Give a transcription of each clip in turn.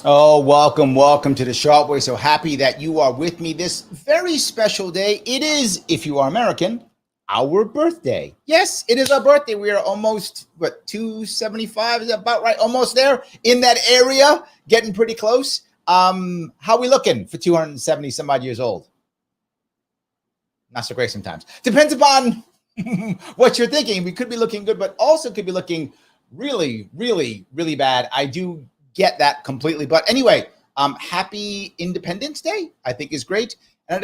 Oh, welcome to the Sharpe Way. So happy that you are with me this very special day. It is, if you are American, our birthday. Yes, it is our birthday. We are almost, 275? Is that about right? Almost there in that area, getting pretty close. How are we looking for 270 some odd years old? Not so great sometimes. Depends upon what you're thinking. We could be looking good, but also could be looking really, really, really bad. I do get that completely. But anyway, happy Independence Day, I think is great. And I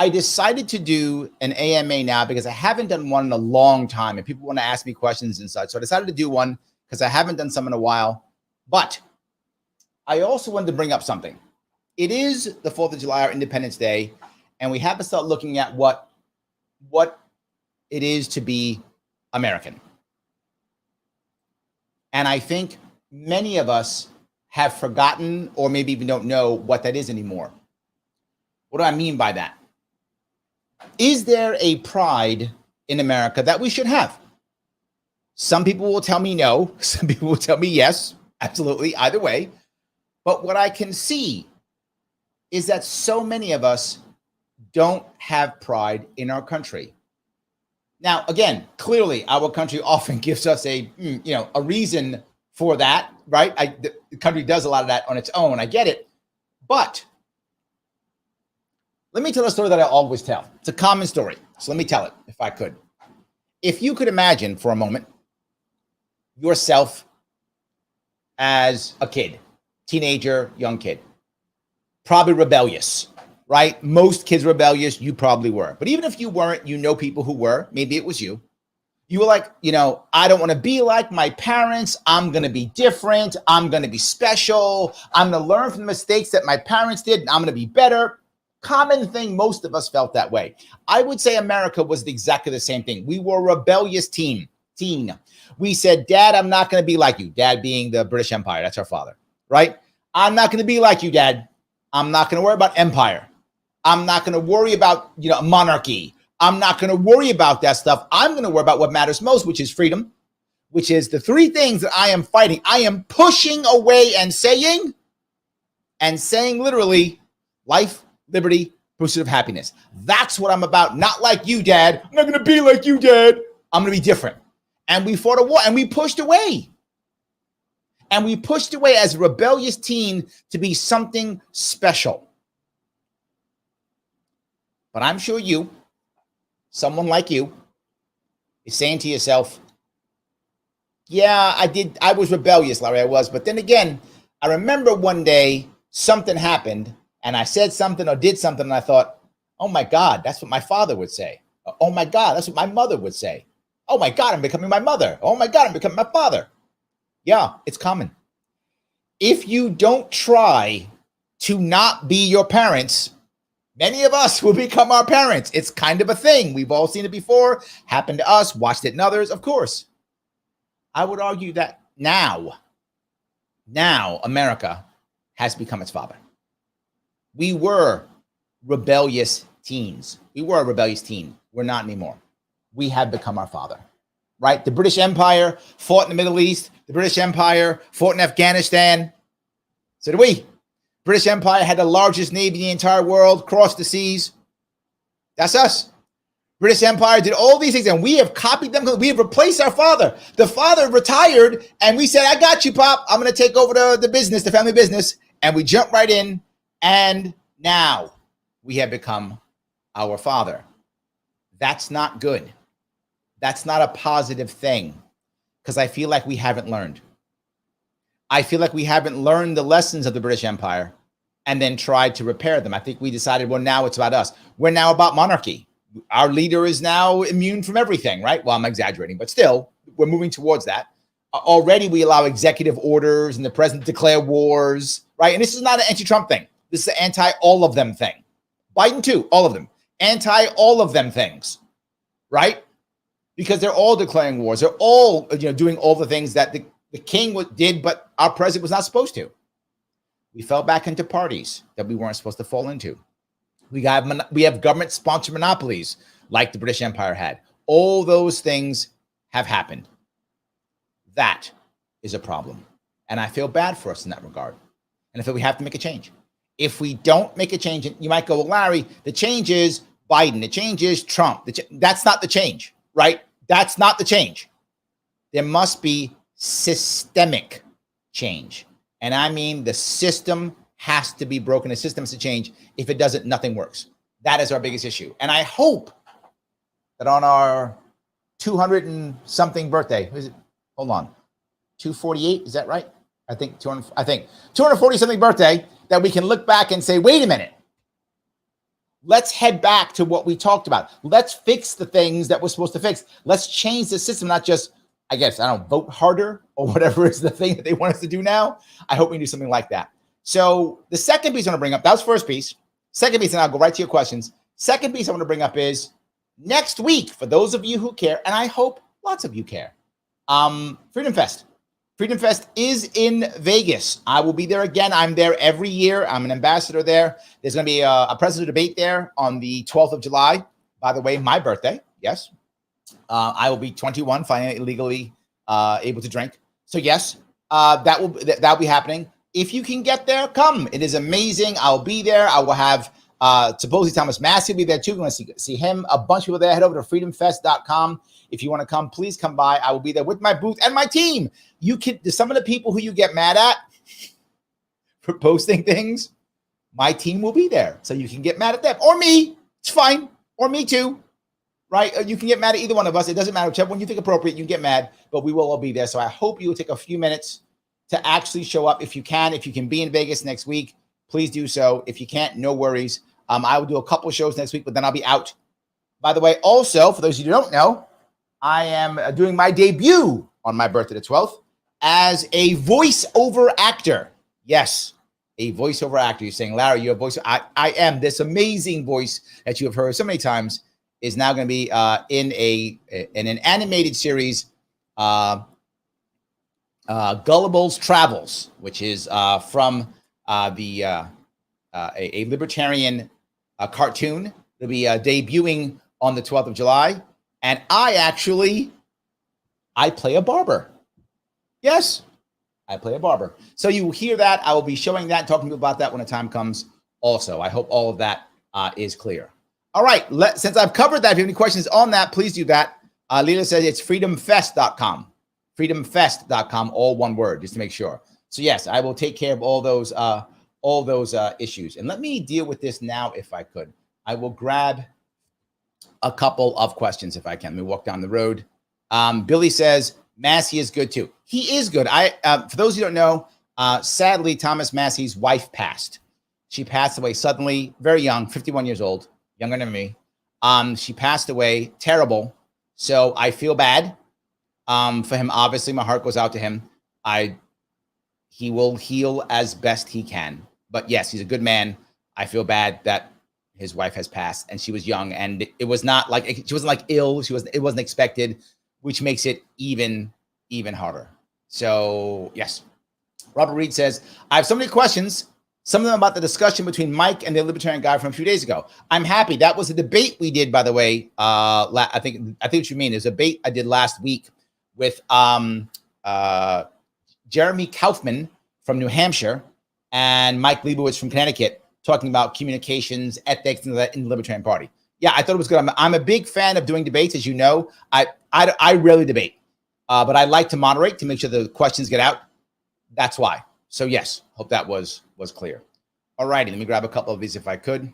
decided to do an AMA now because I haven't done one in a long time and people want to ask me questions and such. So I decided to do one because I haven't done some in a while. But I also wanted to bring up something. It is the 4th of July or Independence Day, and we have to start looking at what it is to be American. And I think many of us have forgotten or maybe even don't know what that is anymore. What do I mean by that? Is there a pride in America that we should have? Some people will tell me no. Some people will tell me yes, absolutely, either way. But what I can see is that so many of us don't have pride in our country. Now, again, clearly our country often gives us a reason for that, right? The country does a lot of that on its own. I get it. But let me tell a story that I always tell. It's a common story. So let me tell it if I could. If you could imagine for a moment yourself as a kid, teenager, young kid, probably rebellious. Right? Most kids rebellious, you probably were. But even if you weren't, you know people who were. Maybe it was you. You were like, I don't want to be like my parents. I'm going to be different. I'm going to be special. I'm going to learn from the mistakes that my parents did. And I'm going to be better. Common thing. Most of us felt that way. I would say America was exactly the same thing. We were a rebellious teen. We said, Dad, I'm not going to be like you. Dad being the British Empire. That's our father. Right? I'm not going to be like you, Dad. I'm not going to worry about empire. I'm not going to worry about, monarchy. I'm not going to worry about that stuff. I'm going to worry about what matters most, which is freedom, which is the three things that I am fighting. I am pushing away and saying literally life, liberty, pursuit of happiness. That's what I'm about. Not like you, Dad. I'm not going to be like you, Dad. I'm going to be different. And we fought a war and we pushed away. And we pushed away as a rebellious teen to be something special. But I'm sure someone like you, is saying to yourself, yeah, I was rebellious, Larry, I was. But then again, I remember one day something happened and I said something or did something and I thought, oh my God, that's what my father would say. Oh my God, that's what my mother would say. Oh my God, I'm becoming my mother. Oh my God, I'm becoming my father. Yeah, it's common. If you don't try to not be your parents, many of us will become our parents. It's kind of a thing. We've all seen it before. Happened to us, watched it in others, of course. I would argue that now America has become its father. We were rebellious teens. We were a rebellious teen. We're not anymore. We have become our father, right? The British Empire fought in the Middle East. The British Empire fought in Afghanistan. So did we. British Empire had the largest navy in the entire world, crossed the seas. That's us. British Empire did all these things, and we have copied them. We have replaced our father. The father retired, and we said, I got you, Pop. I'm going to take over the business, the family business. And we jumped right in, and now we have become our father. That's not good. That's not a positive thing, because I feel like we haven't learned. I feel like we haven't learned the lessons of the British Empire and then tried to repair them. I think we decided, well, now it's about us. We're now about monarchy. Our leader is now immune from everything, right? Well, I'm exaggerating, but still, we're moving towards that. Already, we allow executive orders and the president declare wars, right? And this is not an anti-Trump thing. This is an anti-all of them thing. Biden too, all of them. Anti all of them things. right? Because they're all declaring wars. They're all, doing all the things that the king did, but our president was not supposed to. We fell back into parties that we weren't supposed to fall into. We have government-sponsored monopolies like the British Empire had. All those things have happened. That is a problem. And I feel bad for us in that regard. And I feel we have to make a change. If we don't make a change, you might go, well, Larry, the change is Biden. The change is Trump. That's not the change, right? That's not the change. There must be systemic change. And I mean, the system has to be broken. The system has to change. If it doesn't, nothing works. That is our biggest issue. And I hope that on our 200 and something birthday, hold on, 248, is that right? I think 240 something birthday, that we can look back and say, wait a minute. Let's head back to what we talked about. Let's fix the things that we're supposed to fix. Let's change the system, not just, vote harder or whatever is the thing that they want us to do now. I hope we do something like that. So the second piece I want to bring up, that was first piece. Second piece, and I'll go right to your questions. Second piece I want to bring up is next week, for those of you who care, and I hope lots of you care, Freedom Fest. Freedom Fest is in Vegas. I will be there again. I'm there every year. I'm an ambassador there. There's going to be a presidential debate there on the 12th of July. By the way, my birthday. Yes. I will be 21, finally legally able to drink. So yes, that'll be happening. If you can get there, come. It is amazing. I'll be there. I will have supposedly Thomas Massey will be there too. We're going to see him. A bunch of people there. Head over to freedomfest.com. If you want to come, please come by. I will be there with my booth and my team. Some of the people who you get mad at for posting things, my team will be there. So you can get mad at them or me. It's fine. Or me too. Right? You can get mad at either one of us. It doesn't matter. Whichever one you think appropriate, you can get mad, but we will all be there. So I hope you will take a few minutes to actually show up if you can. If you can be in Vegas next week, please do so. If you can't, no worries. I will do a couple of shows next week, but then I'll be out. By the way, also, for those of you who don't know, I am doing my debut on my birthday, the 12th, as a voiceover actor. Yes, a voiceover actor. You're saying, Larry, you're a voice. I am. This amazing voice that you have heard so many times is now going to be in an animated series, Gullible's Travels, which is from a Libertarian cartoon. It'll be debuting on the 12th of July. And I play a barber. Yes, I play a barber. So you will hear that. I will be showing that, talking to you about that when the time comes also. I hope all of that is clear. All right. Since I've covered that, if you have any questions on that, please do that. Lila says it's freedomfest.com. Freedomfest.com, all one word, just to make sure. So yes, I will take care of all those issues. And let me deal with this now if I could. I will grab a couple of questions if I can. Let me walk down the road. Billy says, Massey is good too. He is good. For those who don't know, sadly, Thomas Massey's wife passed. She passed away suddenly, very young, 51 years old, younger than me. She passed away, terrible. So I feel bad for him. Obviously, my heart goes out to him. He will heal as best he can. But yes, he's a good man. I feel bad that his wife has passed, and she was young, and it was not like she wasn't like ill. It wasn't expected, which makes it even harder. So yes, Robert Reed says, I have so many questions. Some of them about the discussion between Mike and the Libertarian guy from a few days ago. I'm happy. That was a debate we did, by the way. I think what you mean. There's a debate I did last week with Jeremy Kaufman from New Hampshire and Mike Leibowitz from Connecticut, talking about communications, ethics in the Libertarian Party. Yeah, I thought it was good. I'm a big fan of doing debates, as you know. I rarely debate, but I like to moderate to make sure the questions get out. That's why. So yes, hope that was clear. All righty, let me grab a couple of these if I could.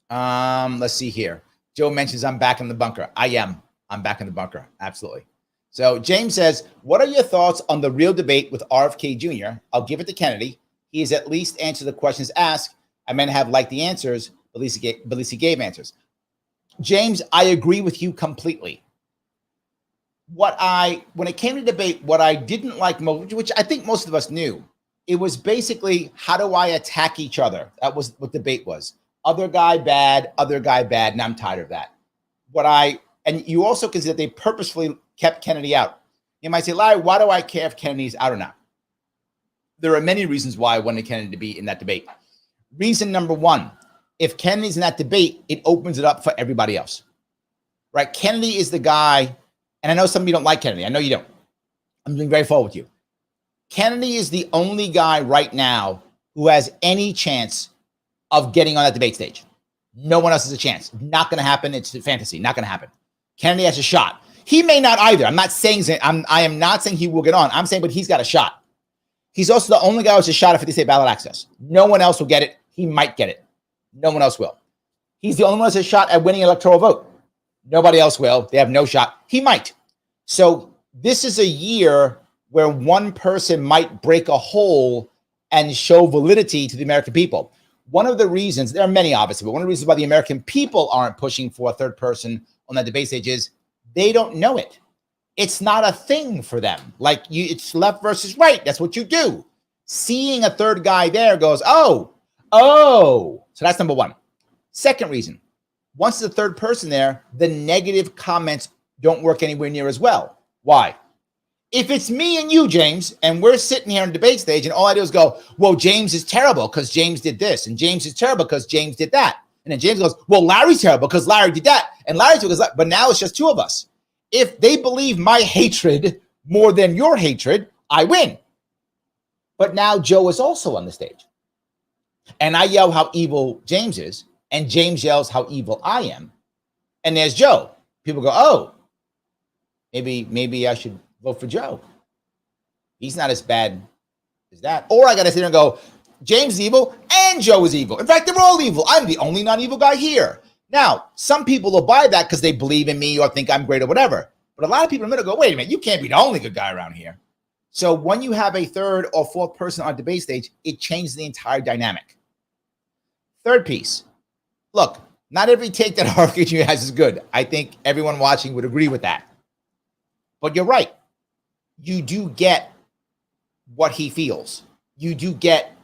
Let's see here. Joe mentions I'm back in the bunker. I am. I'm back in the bunker. Absolutely. So James says, what are your thoughts on the real debate with RFK Jr.? I'll give it to Kennedy. He has at least answered the questions asked. I may not have liked the answers, but at least he gave answers. James, I agree with you completely. When it came to debate, what I didn't like most, which I think most of us knew, it was basically, how do I attack each other? That was what debate was. Other guy bad, and I'm tired of that. What I And you also can see that they purposefully kept Kennedy out. You might say, Larry, why do I care if Kennedy's out or not? There are many reasons why I wanted Kennedy to be in that debate. Reason number one, if Kennedy's in that debate, it opens it up for everybody else, right? Kennedy is the guy, and I know some of you don't like Kennedy. I know you don't. I'm being very forward with you. Kennedy is the only guy right now who has any chance of getting on that debate stage. No one else has a chance. Not going to happen. It's a fantasy. Not going to happen. Kennedy has a shot. He may not either. I'm not saying I am not saying he will get on. I'm saying, but he's got a shot. He's also the only guy who has a shot at 50-state ballot access. No one else will get it. He might get it. No one else will. He's the only one who has a shot at winning an electoral vote. Nobody else will. They have no shot. He might. So this is a year where one person might break a hole and show validity to the American people. One of the reasons, there are many obviously, but one of the reasons why the American people aren't pushing for a third person on that debate stage is they don't know it. It's not a thing for them. Like it's left versus right. That's what you do. Seeing a third guy there goes, oh. So that's number one. Second reason, once there's a third person there, the negative comments don't work anywhere near as well. Why? If it's me and you, James, and we're sitting here on the debate stage and all I do is go, well, James is terrible because James did this, and James is terrible because James did that. And then James goes, well, Larry's terrible because Larry did that. And Larry's terrible because, but now it's just two of us. If they believe my hatred more than your hatred, I win. But now Joe is also on the stage. And I yell how evil James is, and James yells how evil I am. And there's Joe. People go, oh, maybe I should vote for Joe. He's not as bad as that. Or I got to sit there and go, James is evil and Joe is evil. In fact, they're all evil. I'm the only non-evil guy here. Now, some people will buy that because they believe in me or think I'm great or whatever. But a lot of people in the middle go, wait a minute, you can't be the only good guy around here. So when you have a third or fourth person on a debate stage, it changes the entire dynamic. Third piece. Look, not every take that RKG has is good. I think everyone watching would agree with that. But you're right. You do get what he feels. You do get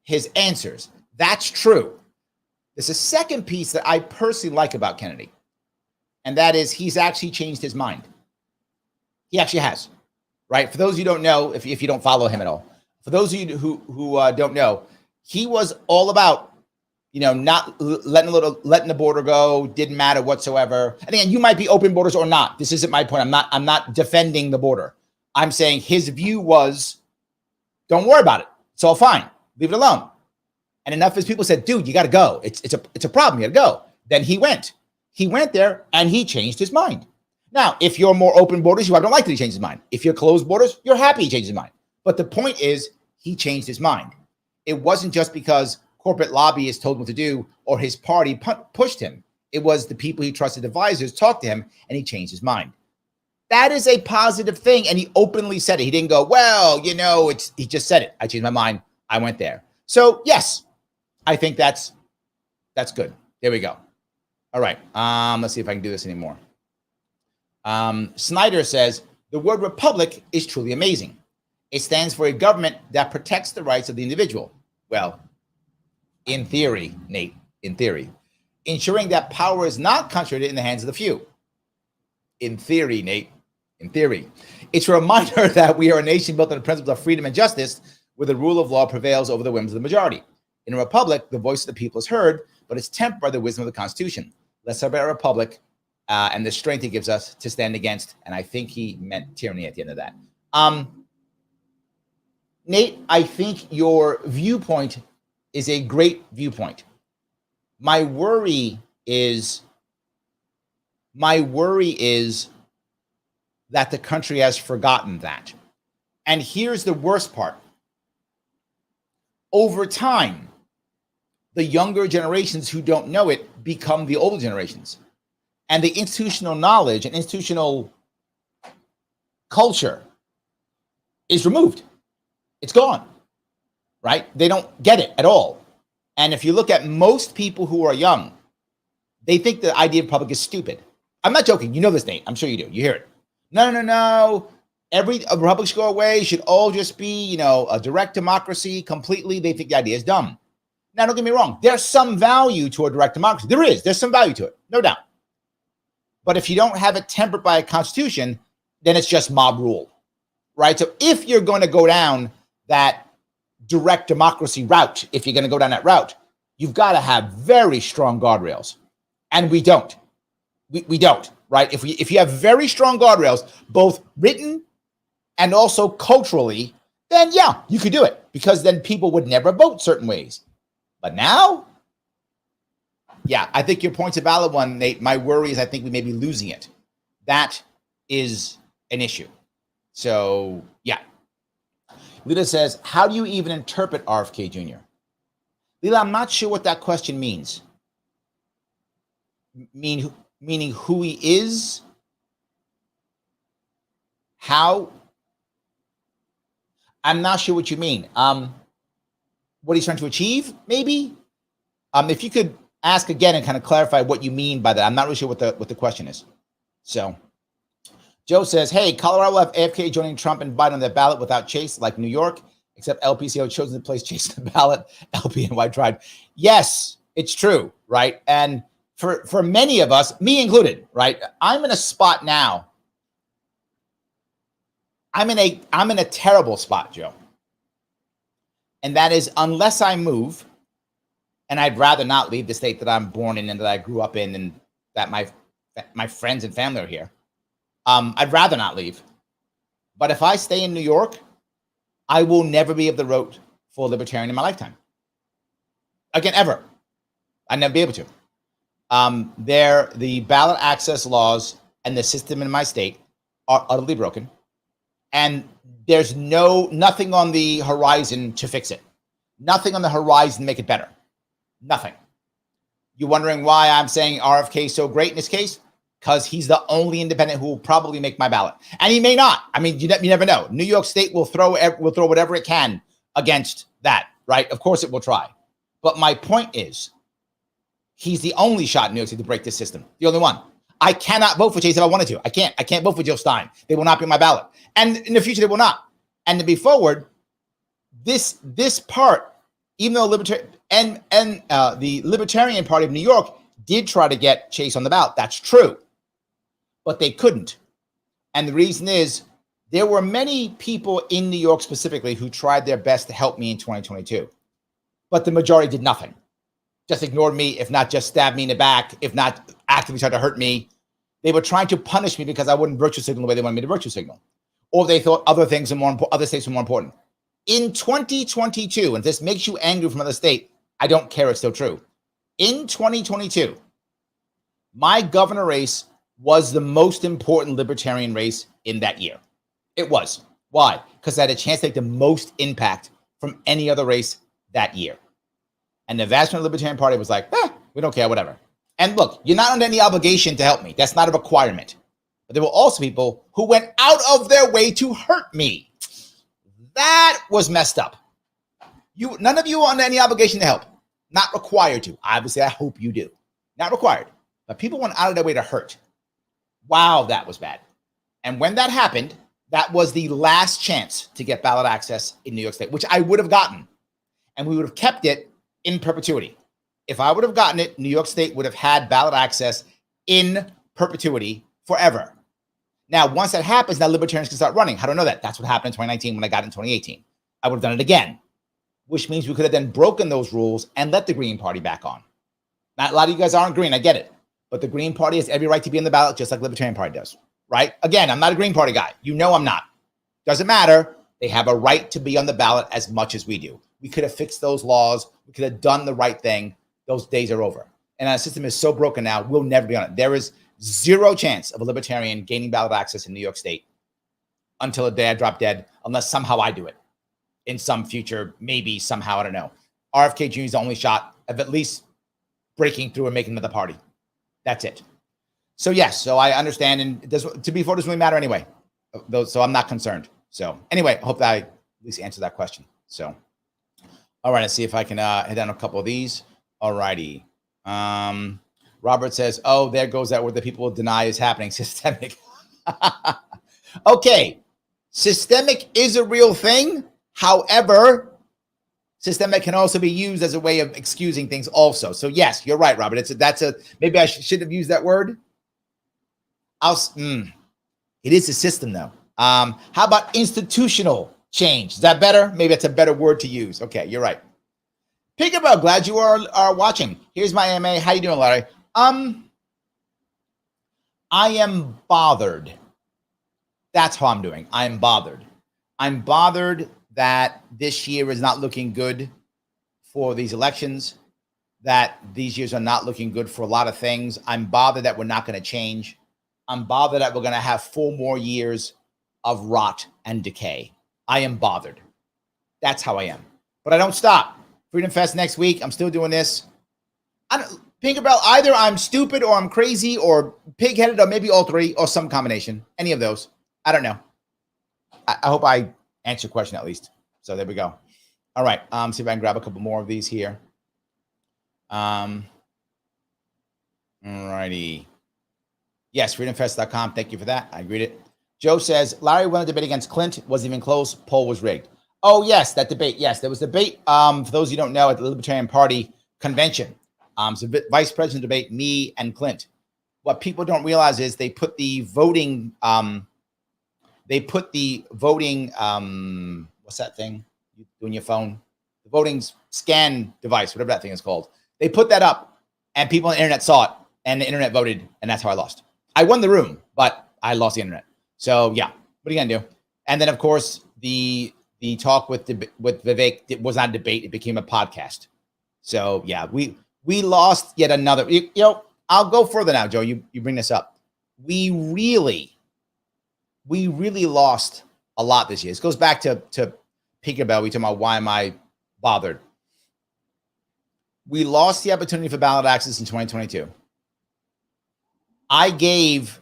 his answers. That's true. There's a second piece that I personally like about Kennedy, and that is he's actually changed his mind. He actually has, right? For those of you who don't know, if you don't follow him at all, for those of you who don't know, he was all about, not letting the border go, didn't matter whatsoever. And again, you might be open borders or not. This isn't my point. I'm not defending the border. I'm saying his view was, don't worry about it. It's all fine. Leave it alone. And enough of his people said, dude, you got to go. It's a problem. You got to go. Then he went. He went there and he changed his mind. Now, if you're more open borders, you don't like that he changed his mind. If you're closed borders, you're happy he changed his mind. But the point is, he changed his mind. It wasn't just because corporate lobbyists told him what to do or his party pushed him. It was the people he trusted advisors talked to him and he changed his mind. That is a positive thing. And he openly said it. He didn't go, well, he just said it. I changed my mind. I went there. So yes, I think that's good. There we go. All right. Let's see if I can do this anymore. Snyder says, the word republic is truly amazing. It stands for a government that protects the rights of the individual. Well, in theory, Nate, in theory, ensuring that power is not concentrated in the hands of the few. In theory, Nate, in theory. It's a reminder that we are a nation built on the principles of freedom and justice, where the rule of law prevails over the whims of the majority. In a republic, the voice of the people is heard, but it's tempered by the wisdom of the Constitution. Let's celebrate our republic and the strength it gives us to stand against. And I think he meant tyranny at the end of that. Nate, I think your viewpoint is a great viewpoint. My worry is that the country has forgotten that. And here's the worst part. Over time, the younger generations who don't know it become the older generations. And the institutional knowledge and institutional culture is removed. It's gone, right? They don't get it at all. And if you look at most people who are young, they think the idea of republic is stupid. I'm not joking. You know this, Nate. I'm sure you do. You hear it. No. Every republic should go away. Should all just be, a direct democracy completely. They think the idea is dumb. Now, don't get me wrong. There's some value to a direct democracy. There's some value to it. No doubt. But if you don't have it tempered by a constitution, then it's just mob rule, right? So if you're going to go down that direct democracy route, if you're going to go down that route, you've got to have very strong guardrails. And we don't. We don't, right? If you have very strong guardrails, both written and also culturally, then yeah, you could do it, because then people would never vote certain ways. But now, yeah, I think your point's a valid one, Nate. My worry is I think we may be losing it. That is an issue. So, yeah. Lita says, how do you even interpret RFK Jr.? Lila, I'm not sure what that question means. Meaning who he is? How? I'm not sure what you mean. What he's trying to achieve, maybe? If you could ask again and kind of clarify what you mean by that. I'm not really sure what the question is. So, Joe says, hey, Colorado will have AFK joining Trump and Biden on the ballot without Chase, like New York, except LPCO chosen to place Chase on the ballot. LP and White tried. Yes, it's true, right? And for many of us, me included, right? I'm in a spot now. I'm in a terrible spot, Joe. And that is, unless I move, and I'd rather not leave the state that I'm born in and that I grew up in and that my friends and family are here. I'd rather not leave. But if I stay in New York, I will never be able to vote for a Libertarian in my lifetime. Again, ever. I'd never be able to. The ballot access laws and the system in my state are utterly broken. And there's nothing on the horizon to fix it. Nothing on the horizon to make it better. Nothing. You're wondering why I'm saying RFK is so great in this case? Because he's the only independent who will probably make my ballot. And he may not. I mean, you never know. New York State will throw whatever it can against that, right? Of course it will try. But my point is, he's the only shot in New York State to break this system. The only one. I cannot vote for Chase if I wanted to. I can't vote for Jill Stein. They will not be on my ballot. And in the future, they will not. And to be forward, this part, even though the Libertarian Party of New York did try to get Chase on the ballot. That's true. But they couldn't. And the reason is, there were many people in New York specifically who tried their best to help me in 2022. But the majority did nothing. Just ignored me, if not just stabbed me in the back, if not actively tried to hurt me. They were trying to punish me because I wouldn't virtue signal the way they wanted me to virtue signal. Or they thought other things are more important, other states were more important. In 2022, and if this makes you angry from another state, I don't care, it's still true. In 2022, my governor race was the most important Libertarian race in that year. It was. Why? Because I had a chance to take the most impact from any other race that year. And the vast majority of the Libertarian Party was like, we don't care, whatever. And look, you're not under any obligation to help me. That's not a requirement. But there were also people who went out of their way to hurt me. That was messed up. None of you are under any obligation to help. Not required to. Obviously, I hope you do. Not required. But people went out of their way to hurt. Wow, that was bad. And when that happened, that was the last chance to get ballot access in New York State, which I would have gotten. And we would have kept it in perpetuity. If I would have gotten it, New York State would have had ballot access in perpetuity forever. Now, once that happens, now Libertarians can start running. How do I know that? That's what happened in 2019 when I got it in 2018. I would have done it again, which means we could have then broken those rules and let the Green Party back on. Now, a lot of you guys aren't green, I get it. But the Green Party has every right to be in the ballot, just like the Libertarian Party does, right? Again, I'm not a Green Party guy. You know I'm not. Doesn't matter. They have a right to be on the ballot as much as we do. We could have fixed those laws. We could have done the right thing. Those days are over. And our system is so broken now, we'll never be on it. There is zero chance of a Libertarian gaining ballot access in New York State until the day I drop dead, unless somehow I do it in some future, maybe somehow, I don't know. RFK Jr. is the only shot of at least breaking through and making another party. That's it. So yes, so I understand, and to be fair, it doesn't really matter anyway. So I'm not concerned. So anyway, I hope that I at least answered that question. So, all right, let's see if I can hit down a couple of these. All righty. Robert says, oh, there goes that word that people will deny is happening. Systemic. Okay. Systemic is a real thing. However, systemic can also be used as a way of excusing things also. So yes, you're right, Robert. Maybe I should have used that word. It is a system, though. How about institutional change? Is that better? Maybe that's a better word to use. Okay, you're right. Pickerbell, glad you are watching. Here's my AMA. How you doing, Larry? I am bothered. That's how I'm doing. I'm bothered. I'm bothered that this year is not looking good for these elections, that these years are not looking good for a lot of things. I'm bothered that we're not going to change. I'm bothered that we're going to have 4 more years of rot and decay. I am bothered. That's how I am. But I don't stop. Freedom Fest next week. I'm still doing this. Pinkerbell, either I'm stupid or I'm crazy or pig-headed or maybe all three or some combination. Any of those. I don't know. I hope I answer your question at least. So there we go. All right. See if I can grab a couple more of these here. All righty. Yes, freedomfest.com. Thank you for that. I agreed it. Joe says, Larry won a debate against Clint. Wasn't even close. Poll was rigged. Oh, yes, that debate. Yes, there was a debate, for those you don't know, at the Libertarian Party convention. So vice president debate, me and Clint. What people don't realize is they put the voting, what's that thing you do on your phone? The voting scan device, whatever that thing is called. They put that up and people on the internet saw it and the internet voted. And that's how I lost. I won the room, but I lost the internet. So yeah, what are you going to do? And then of course the talk with Vivek, it was not a debate. It became a podcast. So yeah, we lost yet another, you know, I'll go further now, Joe. You bring this up. We really lost a lot this year. This goes back to Peekabell. We talk about why am I bothered? We lost the opportunity for ballot access in 2022. I gave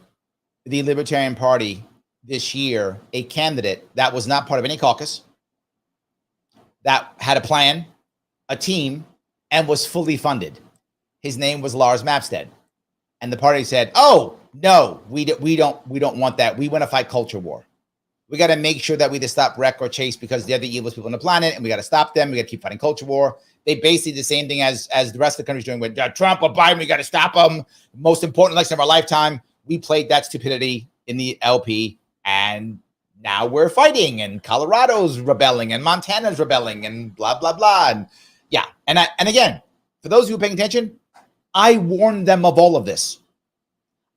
the Libertarian Party this year a candidate that was not part of any caucus, that had a plan, a team, and was fully funded. His name was Lars Mapstead. And the party said, oh, no, we don't want that. We want to fight culture war. We got to make sure that we just stop Wreck or Chase because they're the evilest people on the planet, and we got to stop them. We got to keep fighting culture war. They basically did the same thing as the rest of the country's doing with Trump or Biden. We got to stop them. Most important election of our lifetime. We played that stupidity in the LP, and now we're fighting, and Colorado's rebelling, and Montana's rebelling, and blah, blah, blah. And yeah, and again, for those who are paying attention, I warned them of all of this.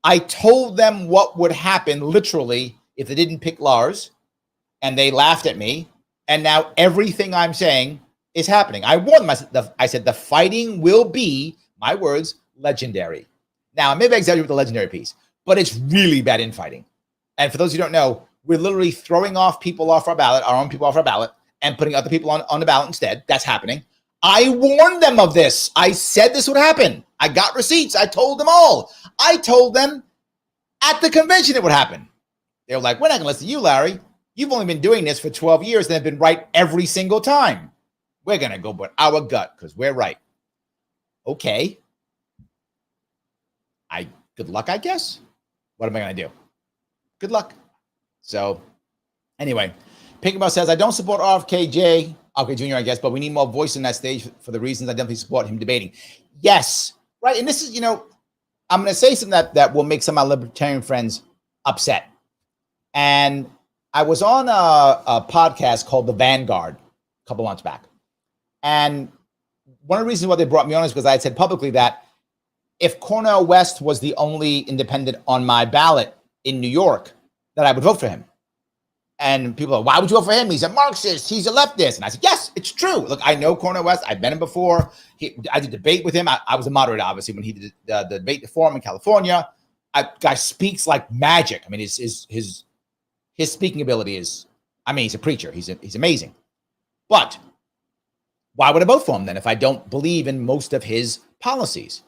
I told them what would happen literally if they didn't pick Lars, and they laughed at me. And now everything I'm saying is happening. I warned them. I said the fighting will be, my words, legendary. Now, maybe I exaggerate with the legendary piece, but it's really bad infighting. And for those who don't know, we're literally throwing off people off our ballot, our own people off our ballot, and putting other people on the ballot instead. That's happening. I warned them of this. I said this would happen. I got receipts. I told them all. I told them at the convention it would happen. They were like, we're not going to listen to you, Larry. You've only been doing this for 12 years and have been right every single time. We're going to go with our gut because we're right. Okay. Good luck, I guess. What am I going to do? Good luck. So anyway, Pinkerbell says, I don't support RFK Jr., I guess, but we need more voice in that stage for the reasons I definitely support him debating. Yes. Right. And this is, I'm going to say something that will make some of my libertarian friends upset. And I was on a podcast called The Vanguard a couple months back. And one of the reasons why they brought me on is because I had said publicly that if Cornel West was the only independent on my ballot in New York, that I would vote for him. And people are, why would you vote for him? He's a Marxist. He's a leftist. And I said, yes, it's true. Look, I know Cornel West. I've met him before. I did debate with him. I was a moderator, obviously, when he did the debate forum in California. Guy speaks like magic. I mean, his speaking ability is, he's a preacher. He's amazing. But why would I vote for him then if I don't believe in most of his policies?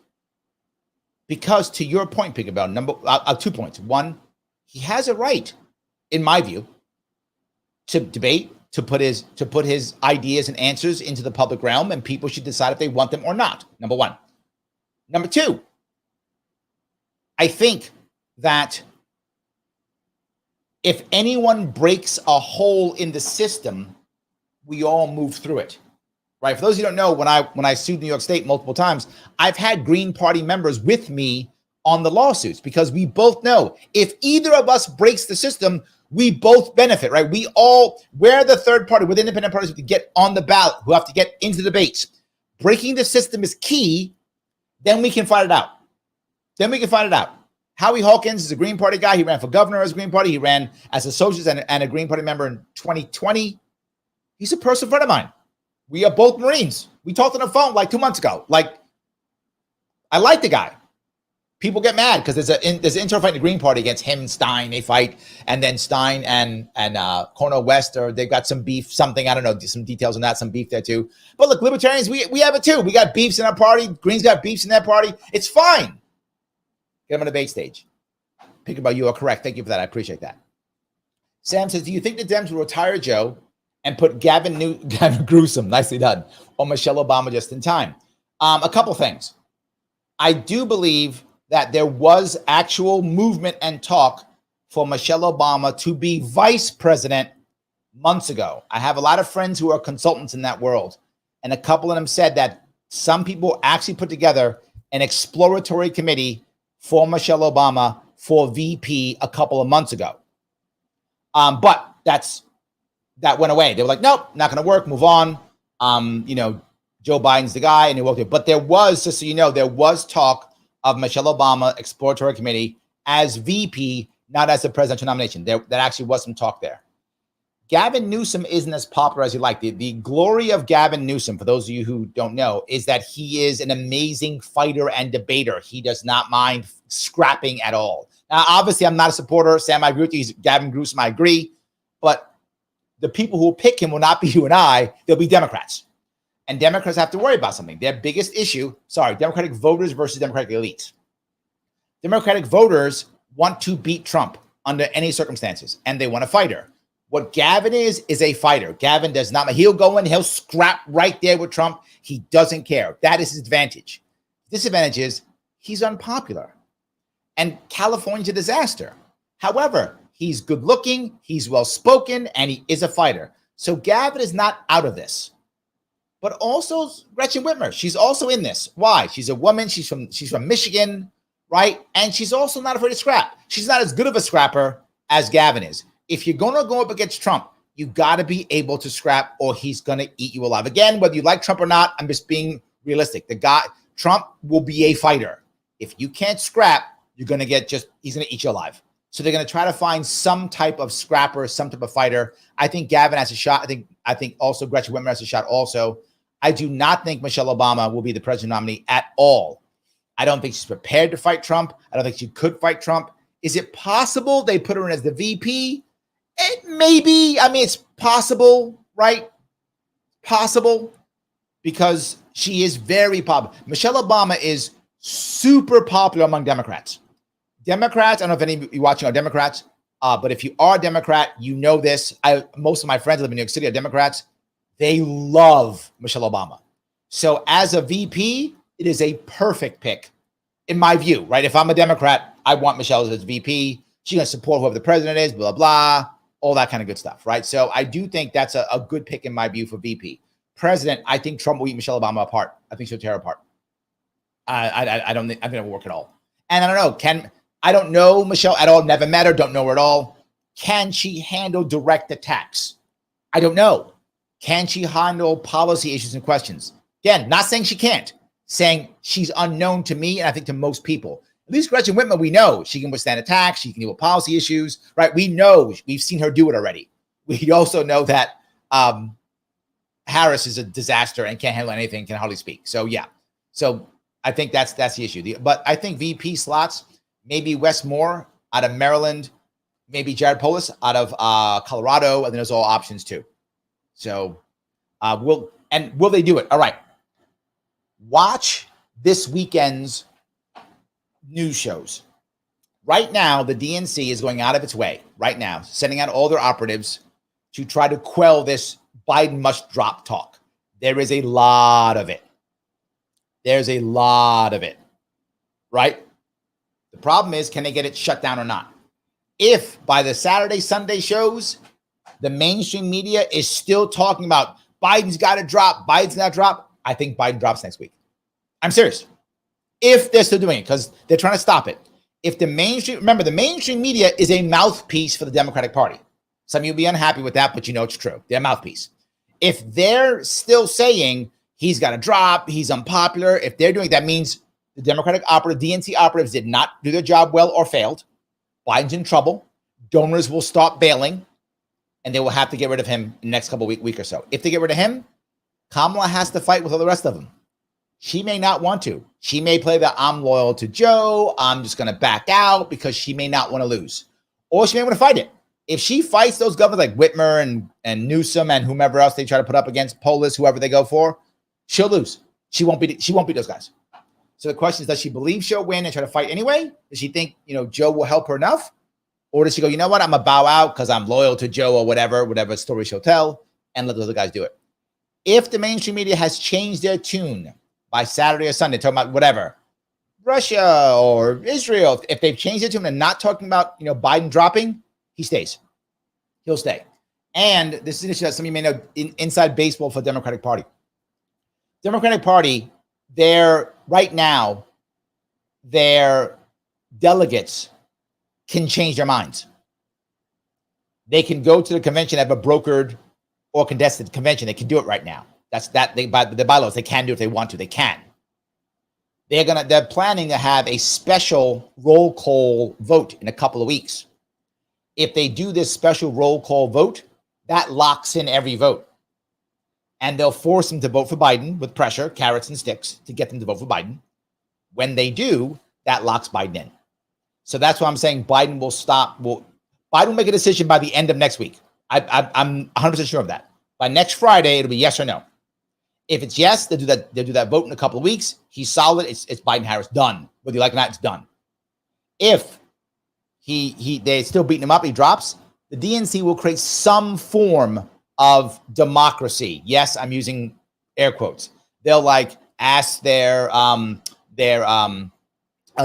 Because to your point, Pinkerbell, 2 points. One, he has a right, in my view, to debate, to put his ideas and answers into the public realm, and people should decide if they want them or not. Number one. Number two, I think that if anyone breaks a hole in the system, we all move through it. Right? For those who don't know, when I sued New York State multiple times, I've had Green Party members with me on the lawsuits, because we both know if either of us breaks the system, we both benefit, right? We're the third party, we're the independent parties who have to get on the ballot, who have to get into the debates. Breaking the system is key. Then we can fight it out. Howie Hawkins is a Green Party guy. He ran for governor as a Green Party. He ran as a socialist and a Green Party member in 2020. He's a personal friend of mine. We are both Marines. We talked on the phone like 2 months ago. Like, I like the guy. People get mad because there's an internal fight in the Green Party against him and Stein. They fight, and then Stein and Cornel West, or they've got some beef, something, I don't know, some details on that, some beef there too. But look, Libertarians, we have it too. We got beefs in our party. Greens got beefs in their party. It's fine. Get them on the debate stage. Pick about you are correct. Thank you for that. I appreciate that. Sam says, do you think the Dems will retire Joe and put Gavin Newsom, nicely done, or Michelle Obama just in time? A couple things. I do believe that there was actual movement and talk for Michelle Obama to be vice president months ago. I have a lot of friends who are consultants in that world, and a couple of them said that some people actually put together an exploratory committee for Michelle Obama for VP a couple of months ago. But that went away. They were like, nope, not going to work, move on. Joe Biden's the guy, and he worked it. But there was, just so you know, there was talk of Michelle Obama exploratory committee as VP, not as a presidential nomination. There actually was some talk there. Gavin Newsom isn't as popular as you like. The glory of Gavin Newsom, for those of you who don't know, is that he is an amazing fighter and debater. He does not mind scrapping at all. Now, obviously, I'm not a supporter. Sam, I agree with you. He's Gavin Newsom, I agree. But the people who will pick him will not be you and I. They'll be Democrats. And Democrats have to worry about something. Their biggest issue, Democratic voters versus Democratic elites. Democratic voters want to beat Trump under any circumstances, and they want a fighter. What Gavin is a fighter. Gavin does not, he'll go in, he'll scrap right there with Trump. He doesn't care. That is his advantage. Disadvantage is he's unpopular. And California's a disaster. However, he's good looking, he's well spoken, and he is a fighter. So Gavin is not out of this. But also Gretchen Whitmer, she's also in this. Why? She's a woman. She's from Michigan, right? And she's also not afraid to scrap. She's not as good of a scrapper as Gavin is. If you're going to go up against Trump, you got to be able to scrap, or he's going to eat you alive. Again, whether you like Trump or not, I'm just being realistic. Trump will be a fighter. If you can't scrap, you're going to he's going to eat you alive. So they're going to try to find some type of scrapper, some type of fighter. I think Gavin has a shot. I think also Gretchen Whitmer has a shot also. I do not think Michelle Obama will be the president nominee at all. I don't think she's prepared to fight Trump. I don't think she could fight Trump. Is it possible they put her in as the VP? It may be. I mean, it's possible, right? Possible, because she is very popular. Michelle Obama is super popular among Democrats. I don't know if any of you watching are Democrats, but if you are a Democrat, you know this. Most of my friends who live in New York City are Democrats. They love Michelle Obama. So as a VP, it is a perfect pick, in my view, right? If I'm a Democrat, I want Michelle as VP. She's going to support whoever the president is, blah, blah, all that kind of good stuff, right? So I do think that's a good pick in my view for VP. President, I think Trump will eat Michelle Obama apart. I think she'll tear her apart. I don't think it will work at all. And I don't know, I don't know Michelle at all, never met her, don't know her at all. Can she handle direct attacks? I don't know. Can she handle policy issues and questions? Again, not saying she can't, saying she's unknown to me and I think to most people. At least Gretchen Whitmer, we know she can withstand attacks. She can deal with policy issues, right? We know, we've seen her do it already. We also know that Harris is a disaster and can't handle anything, can hardly speak. So yeah, so I think that's the issue. But I think VP slots, maybe Wes Moore out of Maryland, maybe Jared Polis out of Colorado, and then there's all options too. So will they do it? All right. Watch this weekend's news shows. Right now, the DNC is going out of its way, right now, sending out all their operatives to try to quell this Biden must drop talk. There is a lot of it. There's a lot of it, right? The problem is, can they get it shut down or not? If by the Saturday, Sunday shows, the mainstream media is still talking about Biden's got to drop, I think Biden drops next week. I'm serious. if they're still doing it, because they're trying to stop it. If the mainstream, remember, the mainstream media is a mouthpiece for the Democratic Party. Some of you will be unhappy with that, but you know it's true. They're a mouthpiece. If they're still saying he's got to drop, he's unpopular, if they're doing that, means the Democratic DNC operatives did not do their job well or failed. Biden's in trouble. Donors will stop bailing, and they will have to get rid of him in the next couple week or so. If they get rid of him, Kamala has to fight with all the rest of them. She may not want to. She may play the I'm loyal to Joe, I'm just going to back out, because she may not want to lose. Or she may want to fight it. If she fights those governors like Whitmer and Newsom and whomever else they try to put up against, Polis, whoever they go for, she'll lose. She won't beat those guys. So the question is, does she believe she'll win and try to fight anyway? Does she think, Joe will help her enough? Or does she go, you know what, I'm going to bow out because I'm loyal to Joe or whatever story she'll tell, and let the other guys do it? If the mainstream media has changed their tune by Saturday or Sunday, talking about whatever, Russia or Israel, if they've changed their tune and not talking about, Biden dropping, he stays. He'll stay. And this is an issue that some of you may know inside baseball for the Democratic Party. Democratic Party, right now, their delegates can change their minds. They can go to the convention, have a brokered or contested convention. They can do it right now. By the bylaws, they can do it if they want to. They can. They're planning to have a special roll call vote in a couple of weeks. If they do this special roll call vote, that locks in every vote. And they'll force them to vote for Biden with pressure, carrots and sticks, to get them to vote for Biden. When they do, that locks Biden in. So that's why I'm saying Biden will stop. Biden will make a decision by the end of next week. I'm 100% sure of that. By next Friday, it'll be yes or no. If it's yes, they'll do that vote in a couple of weeks. He's solid. It's Biden-Harris, done. Whether you like it or not, it's done. If they're still beating him up, he drops, the DNC will create some form of democracy. Yes, I'm using air quotes. They'll ask their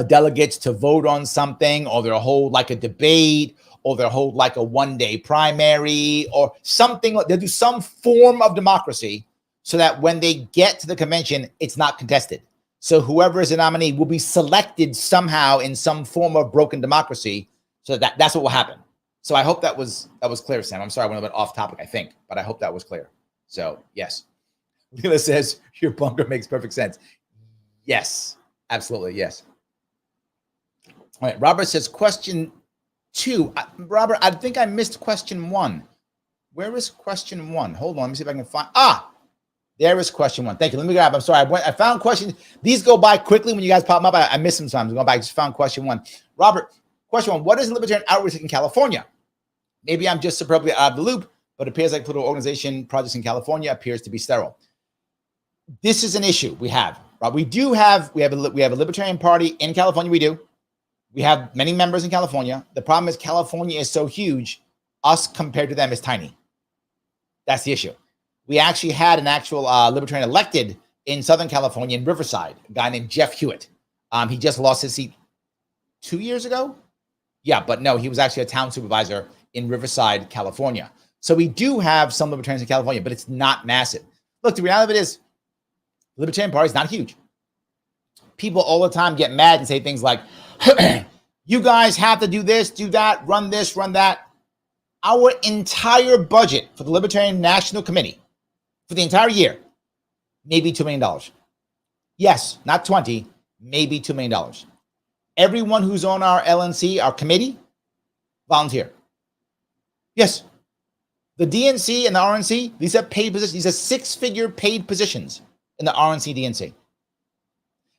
delegates to vote on something, or they'll hold a debate, or they'll hold a one-day primary or something. They'll do some form of democracy so that when they get to the convention, it's not contested. So whoever is a nominee will be selected somehow in some form of broken democracy. So that's what will happen. So I hope that was clear, Sam. I'm sorry, I went a bit off topic, I think, but I hope that was clear. So yes. Leela says your bunker makes perfect sense. Yes, absolutely. Yes. All right. Robert says question 2. Robert, I think I missed question 1. Where is question 1? Hold on. Let me see if I can find. There is question 1. Thank you. Let me grab. I'm sorry. I found questions. These go by quickly when you guys pop them up. I miss them sometimes. I'm going back. I just found question 1. Robert, question 1. What is Libertarian outreach in California? Maybe I'm just superbly out of the loop, but it appears like political organization projects in California appears to be sterile. This is an issue we have. Right? We have a Libertarian Party in California. We do. We have many members in California. The problem is California is so huge. Us compared to them is tiny. That's the issue. We actually had an actual Libertarian elected in Southern California in Riverside, a guy named Jeff Hewitt. He just lost his seat 2 years ago. Yeah, but no, he was actually a town supervisor in Riverside, California. So we do have some Libertarians in California, but it's not massive. Look, the reality of it is the Libertarian Party is not huge. People all the time get mad and say things like, you guys have to do this, do that, run this, run that. Our entire budget for the Libertarian National Committee for the entire year, maybe $2 million. Yes, not 20, maybe $2 million. Everyone who's on our LNC, our committee, volunteer. Yes. The DNC and the RNC, these are paid positions. These are 6-figure paid positions in the RNC DNC.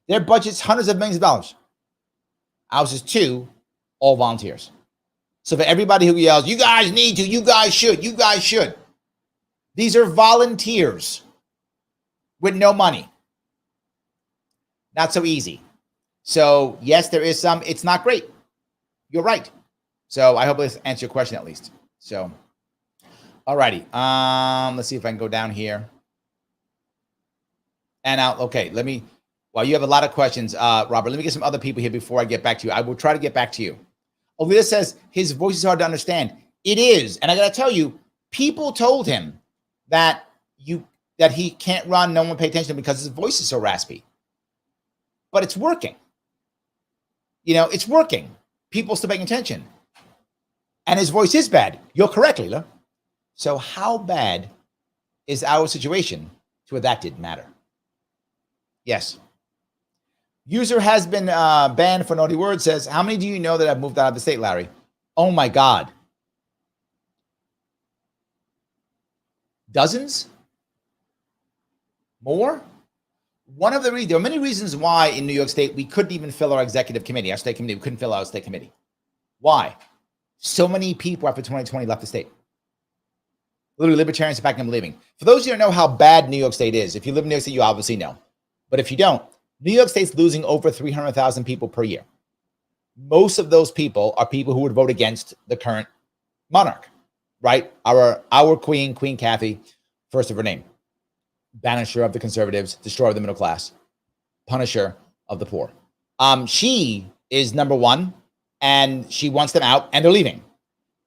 Their budget's hundreds of millions of dollars. Ours is 2, all volunteers. So for everybody who yells, you guys need to, you guys should, you guys should. These are volunteers with no money. Not so easy. So yes, there is some, it's not great. You're right. So I hope this answers your question at least. So, all righty. Let's see if I can go down here. And out, okay, well, you have a lot of questions, Robert. Let me get some other people here before I get back to you. I will try to get back to you. Olivia says his voice is hard to understand. It is. And I got to tell you, people told him that he can't run, no one pay attention because his voice is so raspy. but it's working. It's working. People still paying attention. And his voice is bad. You're correct, Leela. So how bad is our situation to where that didn't matter? Yes. User has been banned for naughty words, says, how many do you know that have moved out of the state, Larry? Oh my God. Dozens? More? There are many reasons why in New York State we couldn't even fill our executive committee, our state committee. We couldn't fill our state committee. Why? So many people after 2020 left the state. Literally, libertarians are packing up and leaving. For those of you who know how bad New York State is, if you live in New York State, you obviously know. But if you don't, New York State's losing over 300,000 people per year. Most of those people are people who would vote against the current monarch, right? Our queen, Queen Kathy, first of her name. Banisher of the conservatives, destroyer of the middle class, punisher of the poor. She is number one, and she wants them out, and they're leaving.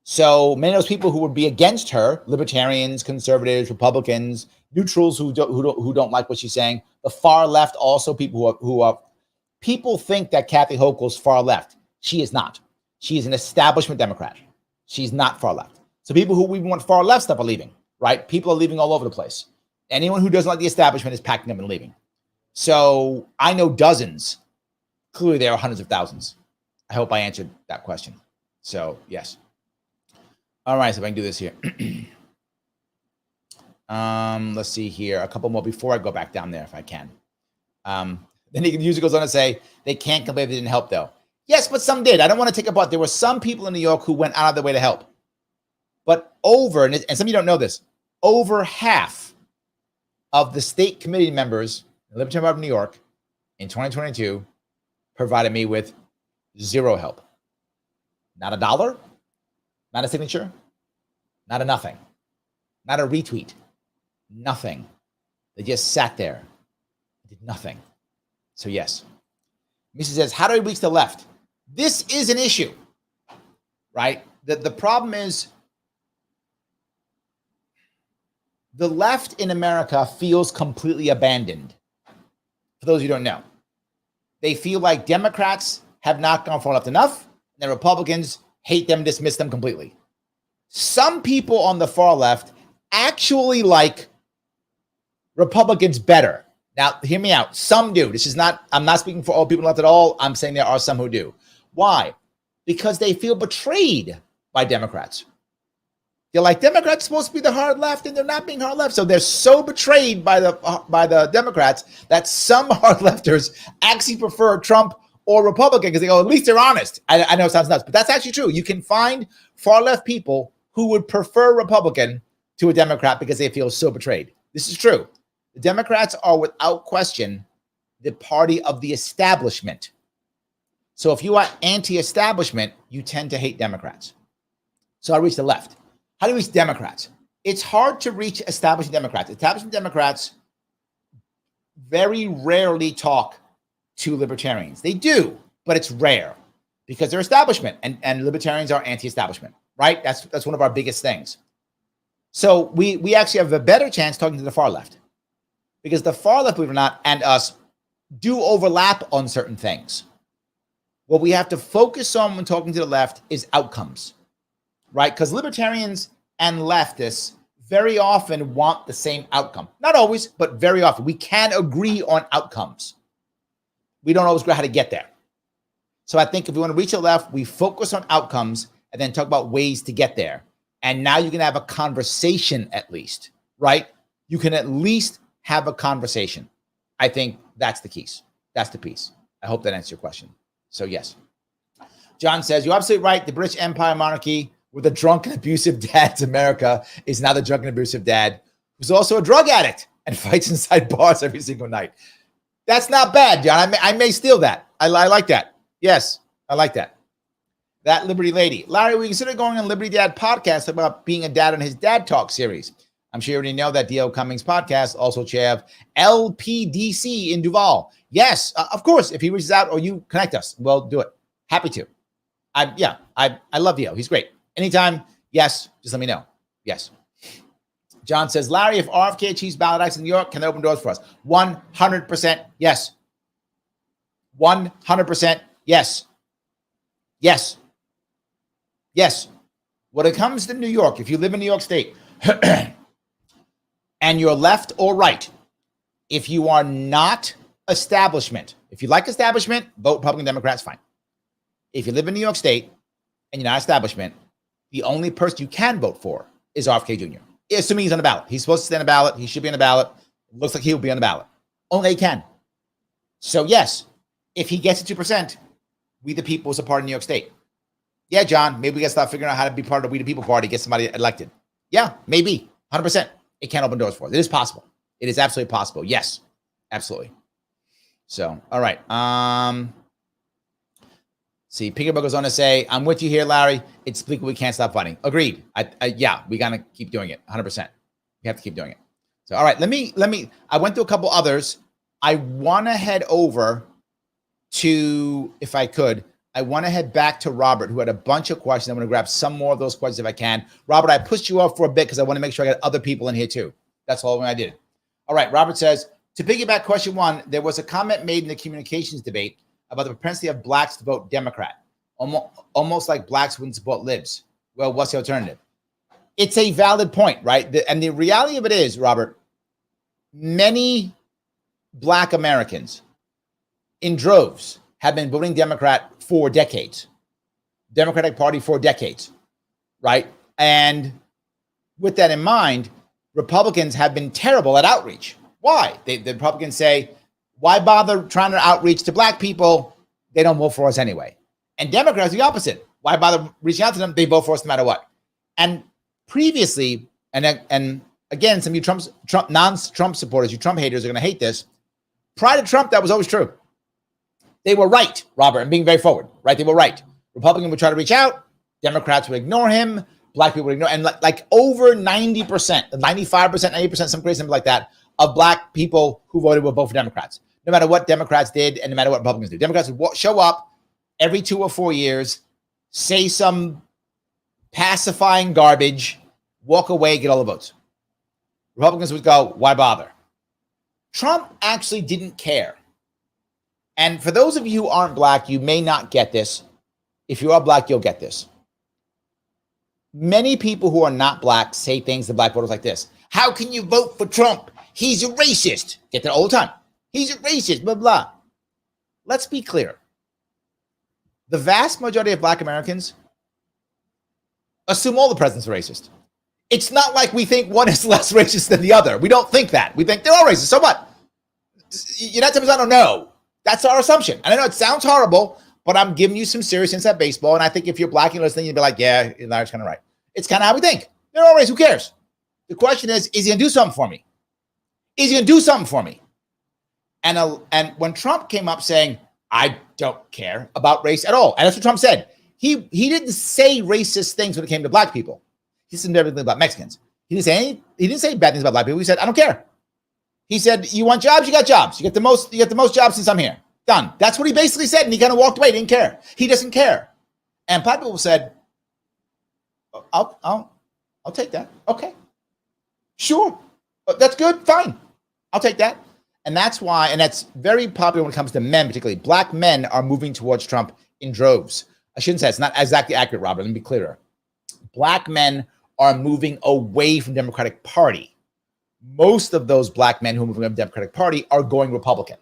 So many of those people who would be against her, libertarians, conservatives, Republicans, neutrals who don't like what she's saying, the far left, also people people think that Kathy Hochul's far left. She is not. She is an establishment Democrat. She's not far left. So people who we want far left stuff are leaving, right? People are leaving all over the place. Anyone who doesn't like the establishment is packing up and leaving. So I know dozens. Clearly, there are hundreds of thousands. I hope I answered that question. So, yes. All right, so if I can do this here. Let's see here. A couple more before I go back down there, if I can. Then the user goes on to say, they can't complain if they didn't help, though. Yes, but some did. I don't want to take apart. There were some people in New York who went out of their way to help. But and some of you don't know this, over half of the state committee members in the Libertarian Party of New York in 2022 provided me with zero help. Not a dollar, not a signature, not a nothing, not a retweet, nothing. They just sat there, did nothing. So yes. Mrs. says, how do we reach the left? This is an issue, right? The problem is the left in America feels completely abandoned. For those who don't know, they feel like Democrats have not gone far left enough, and the Republicans hate them, dismiss them completely. Some people on the far left actually like Republicans better. Now, hear me out. Some do. I'm not speaking for all people left at all. I'm saying there are some who do. Why? Because they feel betrayed by Democrats. They're like, Democrats are supposed to be the hard left, and they're not being hard left. So they're so betrayed by the Democrats that some hard lefters actually prefer Trump or Republican because they go, at least they're honest. I know it sounds nuts, but that's actually true. You can find far left people who would prefer Republican to a Democrat because they feel so betrayed. This is true. The Democrats are without question the party of the establishment. So if you are anti-establishment, you tend to hate Democrats. So I reach the left. How do you reach Democrats? It's hard to reach establishment Democrats. Establishment Democrats very rarely talk to libertarians. They do, but it's rare because they're establishment and libertarians are anti-establishment, right? That's one of our biggest things. So we actually have a better chance talking to the far left because the far left, believe it or not, and us do overlap on certain things. What we have to focus on when talking to the left is outcomes, right? Because libertarians and leftists very often want the same outcome. Not always, but very often. We can agree on outcomes. We don't always know how to get there. So I think if we want to reach the left, we focus on outcomes and then talk about ways to get there. And now you can have a conversation at least, right? You can at least have a conversation. I think that's the keys. That's the piece. I hope that answers your question. So yes. John says, you're absolutely right. The British Empire monarchy with a drunk and abusive dad to America is now the drunk and abusive dad who's also a drug addict and fights inside bars every single night. That's not bad, John. I may steal that. I like that. Yes, I like that. That Liberty Lady. Larry, we consider going on Liberty Dad podcast about being a dad on his Dad Talk series. I'm sure you already know that D.O. Cummings podcast also chair of LPDC in Duval. Yes, of course. If he reaches out or you connect us, we'll do it. Happy to. I love D.O. He's great. Anytime, yes, just let me know. Yes. John says, Larry, if RFK achieves ballot acts in New York, can they open doors for us? 100% yes. 100% yes. Yes. Yes. When it comes to New York, if you live in New York State and you're left or right, if you are not establishment, if you like establishment, vote Republican, Democrats, fine. If you live in New York State and you're not establishment, the only person you can vote for is RFK Jr., assuming he's on the ballot. He's supposed to stay on the ballot. He should be on the ballot. It looks like he'll be on the ballot. Only he can. So yes, if he gets to 2%, We the People is a part of New York State. Yeah, John, maybe we got to start figuring out how to be part of the We the People party, get somebody elected. Yeah, maybe. 100%. It can open doors for it. It is possible. It is absolutely possible. Yes, absolutely. So, all right. See, Pinkerberg goes on to say, I'm with you here, Larry. It's bleak. We can't stop fighting. Agreed. Yeah, we got to keep doing it. 100%. We have to keep doing it. So, all right, let me, I went through a couple others. I want to head over to, if I could, I want to head back to Robert, who had a bunch of questions. I'm going to grab some more of those questions if I can. Robert, I pushed you off for a bit because I want to make sure I got other people in here too. That's all I did. All right, Robert says, to piggyback question one, there was a comment made in the communications debate about the propensity of blacks to vote Democrat, almost like blacks wouldn't support libs. Well, what's the alternative? It's a valid point, right? And the reality of it is, Robert, many black Americans in droves have been voting Democrat for decades, Democratic Party for decades, right? And with that in mind, Republicans have been terrible at outreach. Why? The Republicans say, why bother trying to outreach to black people? They don't vote for us anyway. And Democrats, the opposite. Why bother reaching out to them? They vote for us no matter what. And previously, and again, some of you Trump non-Trump supporters, you Trump haters are going to hate this. Prior to Trump, that was always true. They were right, Robert, and being very forward, right? They were right. Republicans would try to reach out. Democrats would ignore him. Black people would ignore, and like over 90%, 95%, 90%, some crazy number like that, of black people who voted would vote for Democrats, no matter what Democrats did and no matter what Republicans do. Democrats would show up every 2 or 4 years, say some pacifying garbage, walk away, get all the votes. Republicans would go, why bother? Trump actually didn't care. And for those of you who aren't black, you may not get this. If you are black, you'll get this. Many people who are not black say things to black voters like this. How can you vote for Trump? He's a racist. Get that all the time. He's a racist, blah, blah. Let's be clear. The vast majority of black Americans assume all the presidents are racist. It's not like we think one is less racist than the other. We don't think that. We think they're all racist. So what? You're not telling us I don't know. That's our assumption. And I know it sounds horrible, but I'm giving you some serious inside baseball. And I think if you're black and you're listening, you'd be like, yeah, Larry's kind of right. It's kind of how we think. They're all racist. Who cares? The question is he going to do something for me? Is he going to do something for me? And when Trump came up saying, I don't care about race at all. And that's what Trump said. He didn't say racist things when it came to black people. He said everything about Mexicans. He didn't say bad things about black people. He said, I don't care. He said, you want jobs? You got jobs. You get the most jobs since I'm here. Done. That's what he basically said. And he kind of walked away. He didn't care. He doesn't care. And black people said, I'll take that. Okay. Sure. That's good. Fine. I'll take that. And that's why, and that's very popular when it comes to men, particularly black men are moving towards Trump in droves. I shouldn't say it's not exactly accurate, Robert. Let me be clearer. Black men are moving away from the Democratic Party. Most of those black men who are moving to the Democratic Party are going Republican,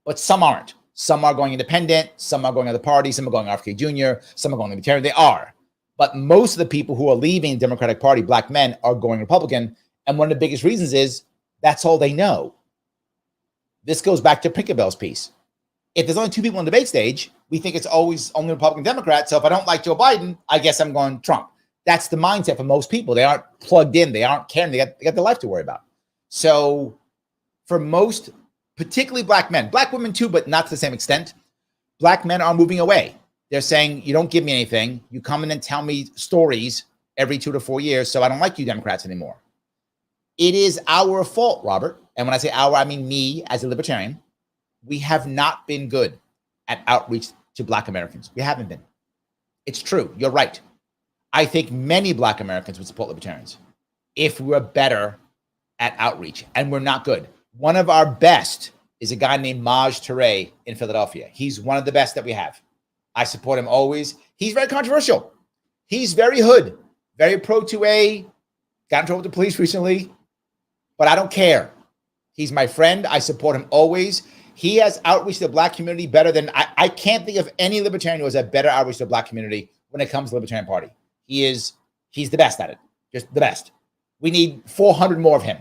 but some aren't. Some are going independent. Some are going other parties. Some are going RFK Jr. Some are going Libertarian. They are. But most of the people who are leaving the Democratic Party, black men, are going Republican. And one of the biggest reasons is that's all they know. This goes back to Pinkerbell's piece. If there's only two people on the debate stage, we think it's always only Republican Democrat. So if I don't like Joe Biden, I guess I'm going Trump. That's the mindset for most people. They aren't plugged in. They aren't caring. They got their life to worry about. So for most, particularly black men, black women too, but not to the same extent, black men are moving away. They're saying, you don't give me anything. You come in and tell me stories every 2 to 4 years. So I don't like you Democrats anymore. It is our fault, Robert. And when I say our, I mean me as a libertarian. We have not been good at outreach to black Americans. We haven't been. It's true. You're right. I think many black Americans would support libertarians if we were better at outreach, and we're not good. One of our best is a guy named Maj Touré in Philadelphia. He's one of the best that we have. I support him always. He's very controversial. He's very hood, very pro 2A, got in trouble with the police recently, but I don't care. He's my friend. I support him always. He has outreach to the black community better than I can't think of any libertarian who has a better outreach to the black community when it comes to the Libertarian Party. He's the best at it, just the best. We need 400 more of him.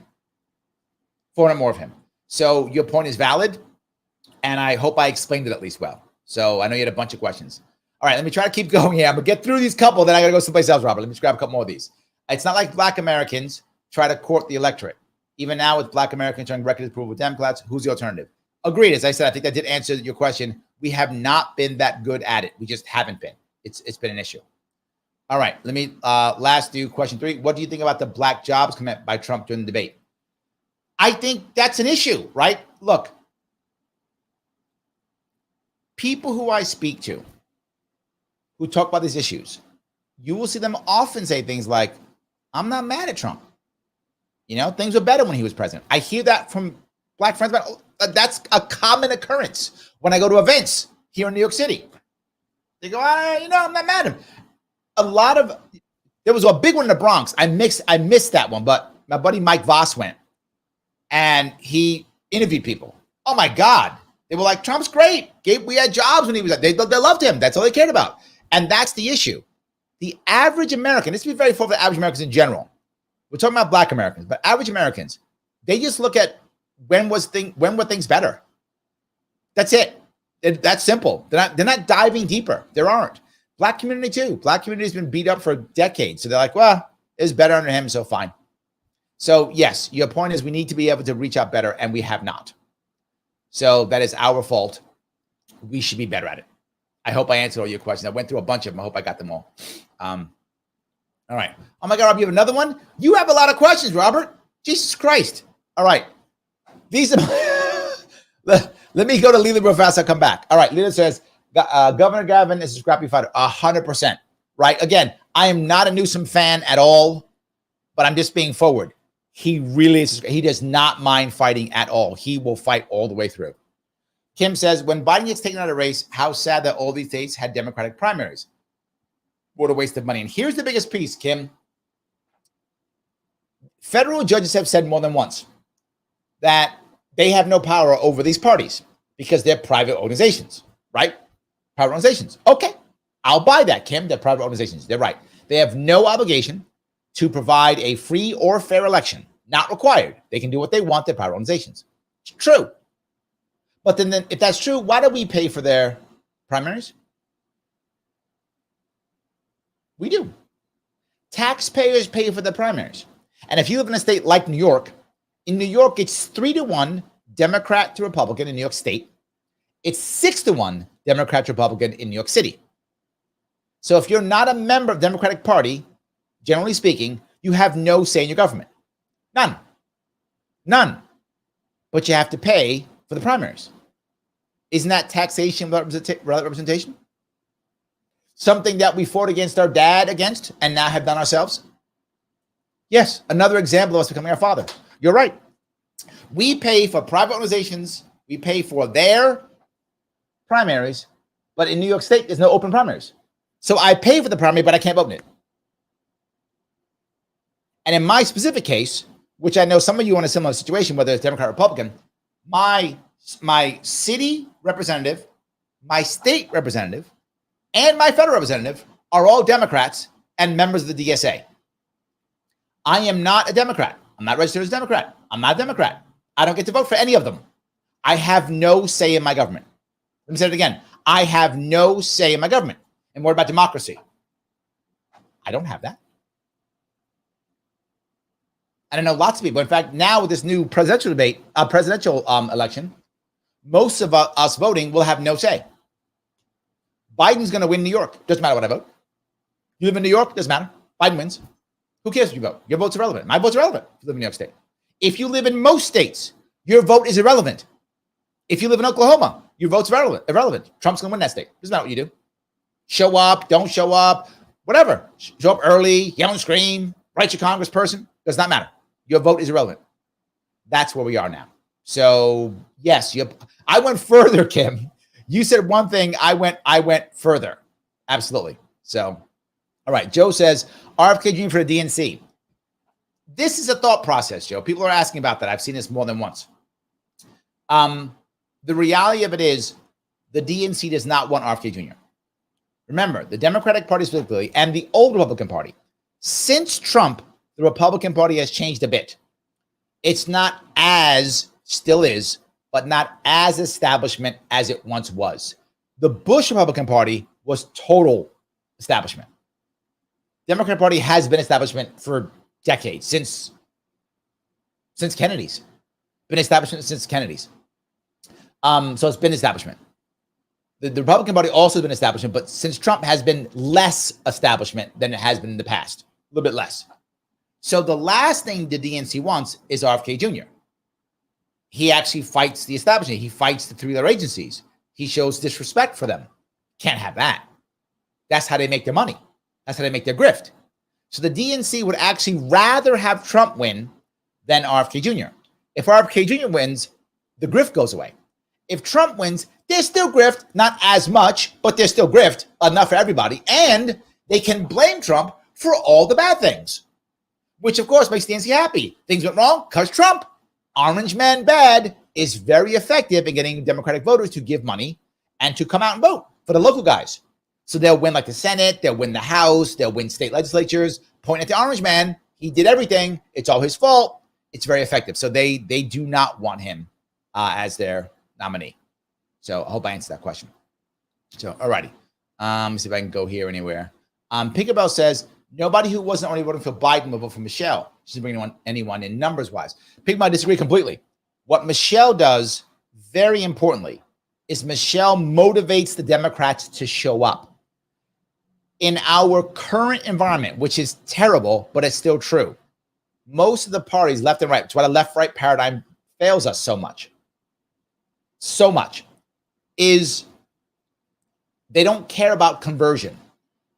400 more of him. So your point is valid, and I hope I explained it at least well. So I know you had a bunch of questions. All right, let me try to keep going here. I'm going to get through these couple, then I got to go someplace else, Robert. Let me just grab a couple more of these. It's not like black Americans try to court the electorate. Even now with black Americans showing record approval with Democrats, who's the alternative? Agreed. As I said, I think that did answer your question. We have not been that good at it. We just haven't been. It's been an issue. All right, let me last do question 3. What do you think about the black jobs comment by Trump during the debate? I think that's an issue, right? Look, people who I speak to who talk about these issues, you will see them often say things like, I'm not mad at Trump. You know, things were better when he was president. I hear that from black friends, but that's a common occurrence when I go to events here in New York City. They go, I'm not mad at him. There was a big one in the Bronx. I missed that one, but my buddy Mike Voss went and he interviewed people. Oh my God. They were like, Trump's great. We had jobs when he was there. They loved him. That's all they cared about. And that's the issue. The average American, this would be very for the average Americans in general. We're talking about black Americans, but average Americans, they just look at when were things better. That's it. That's simple. They're not diving deeper. There aren't. Black community too. Black community has been beat up for decades. So they're like, well, it's better under him, so fine. So yes, your point is we need to be able to reach out better, and we have not. So that is our fault. We should be better at it. I hope I answered all your questions. I went through a bunch of them. I hope I got them all. All right. Oh my God, Rob, you have another one? You have a lot of questions, Robert. Jesus Christ. All right. These are let me go to Leland real fast. I'll come back. All right. Leland says, Governor Gavin is a scrappy fighter. 100%. Right. Again, I am not a Newsom fan at all, but I'm just being forward. He really is. He does not mind fighting at all. He will fight all the way through. Kim says, when Biden gets taken out of the race, how sad that all these states had Democratic primaries. What a waste of money. And here's the biggest piece, Kim. Federal judges have said more than once that they have no power over these parties because they're private organizations, right? Private organizations. Okay, I'll buy that, Kim. They're private organizations. They're right. They have no obligation to provide a free or fair election. Not required. They can do what they want. They're private organizations. It's true. But then if that's true, why do we pay for their primaries? We do. Taxpayers pay for the primaries. And if you live in a state like New York, in New York, it's 3-1 Democrat to Republican in New York State. It's 6-1 Democrat to Republican in New York City. So if you're not a member of the Democratic Party, generally speaking, you have no say in your government. None. None. But you have to pay for the primaries. Isn't that taxation without representation? Something that we fought against our dad against and now have done ourselves? Yes, another example of us becoming our father. You're right. We pay for private organizations. We pay for their primaries. But in New York State, there's no open primaries. So I pay for the primary, but I can't vote in it. And in my specific case, which I know some of you are in a similar situation, whether it's Democrat or Republican, my city representative, my state representative, and my federal representative are all Democrats and members of the DSA. I am not a Democrat. I'm not registered as a Democrat. I'm not a Democrat. I don't get to vote for any of them. I have no say in my government. Let me say it again. I have no say in my government. And what about democracy? I don't have that. And I know lots of people. In fact, now with this new presidential election, most of us voting will have no say. Biden's going to win New York. Doesn't matter what I vote. You live in New York, doesn't matter. Biden wins. Who cares if you vote? Your vote's irrelevant. My vote's irrelevant if you live in New York State. If you live in most states, your vote is irrelevant. If you live in Oklahoma, your vote's irrelevant. Trump's going to win that state. Doesn't matter what you do. Show up, don't show up, whatever. Show up early, yell and scream, write your congressperson. Does not matter. Your vote is irrelevant. That's where we are now. So yes, I went further, Kim. You said one thing, I went further. Absolutely. So, all right. Joe says RFK Jr. for the DNC. This is a thought process, Joe. People are asking about that. I've seen this more than once. The reality of it is the DNC does not want RFK Jr. Remember, the Democratic Party specifically and the old Republican Party, since Trump, the Republican Party has changed a bit. It's not as, still is, but not as establishment as it once was. The Bush Republican Party was total establishment. Democratic Party has been establishment for decades, since Kennedy's. Been establishment since Kennedy's. So it's been establishment. The Republican Party also has been establishment, but since Trump has been less establishment than it has been in the past, a little bit less. So the last thing the DNC wants is RFK Jr. He actually fights the establishment. He fights the three other agencies. He shows disrespect for them. Can't have that. That's how they make their money. That's how they make their grift. So the DNC would actually rather have Trump win than RFK Jr. If RFK Jr. wins, the grift goes away. If Trump wins, there's still grift, not as much, but there's still grift, enough for everybody. And they can blame Trump for all the bad things, which of course makes the DNC happy. Things went wrong because Trump. Orange man bad is very effective in getting Democratic voters to give money and to come out and vote for the local guys. So they'll win like the Senate, they'll win the House, they'll win state legislatures, point at the orange man. He did everything. It's all his fault. It's very effective. So they do not want him as their nominee. So I hope I answered that question. So, alrighty. Let me see if I can go here anywhere. Pinkerbell says, nobody who wasn't already voting for Biden will vote for Michelle. She doesn't bring anyone in numbers-wise. Pinkerbell, I disagree completely. What Michelle does, very importantly, is Michelle motivates the Democrats to show up. In our current environment, which is terrible, but it's still true, most of the parties, left and right, that's why the left-right paradigm fails us so much, is they don't care about conversion.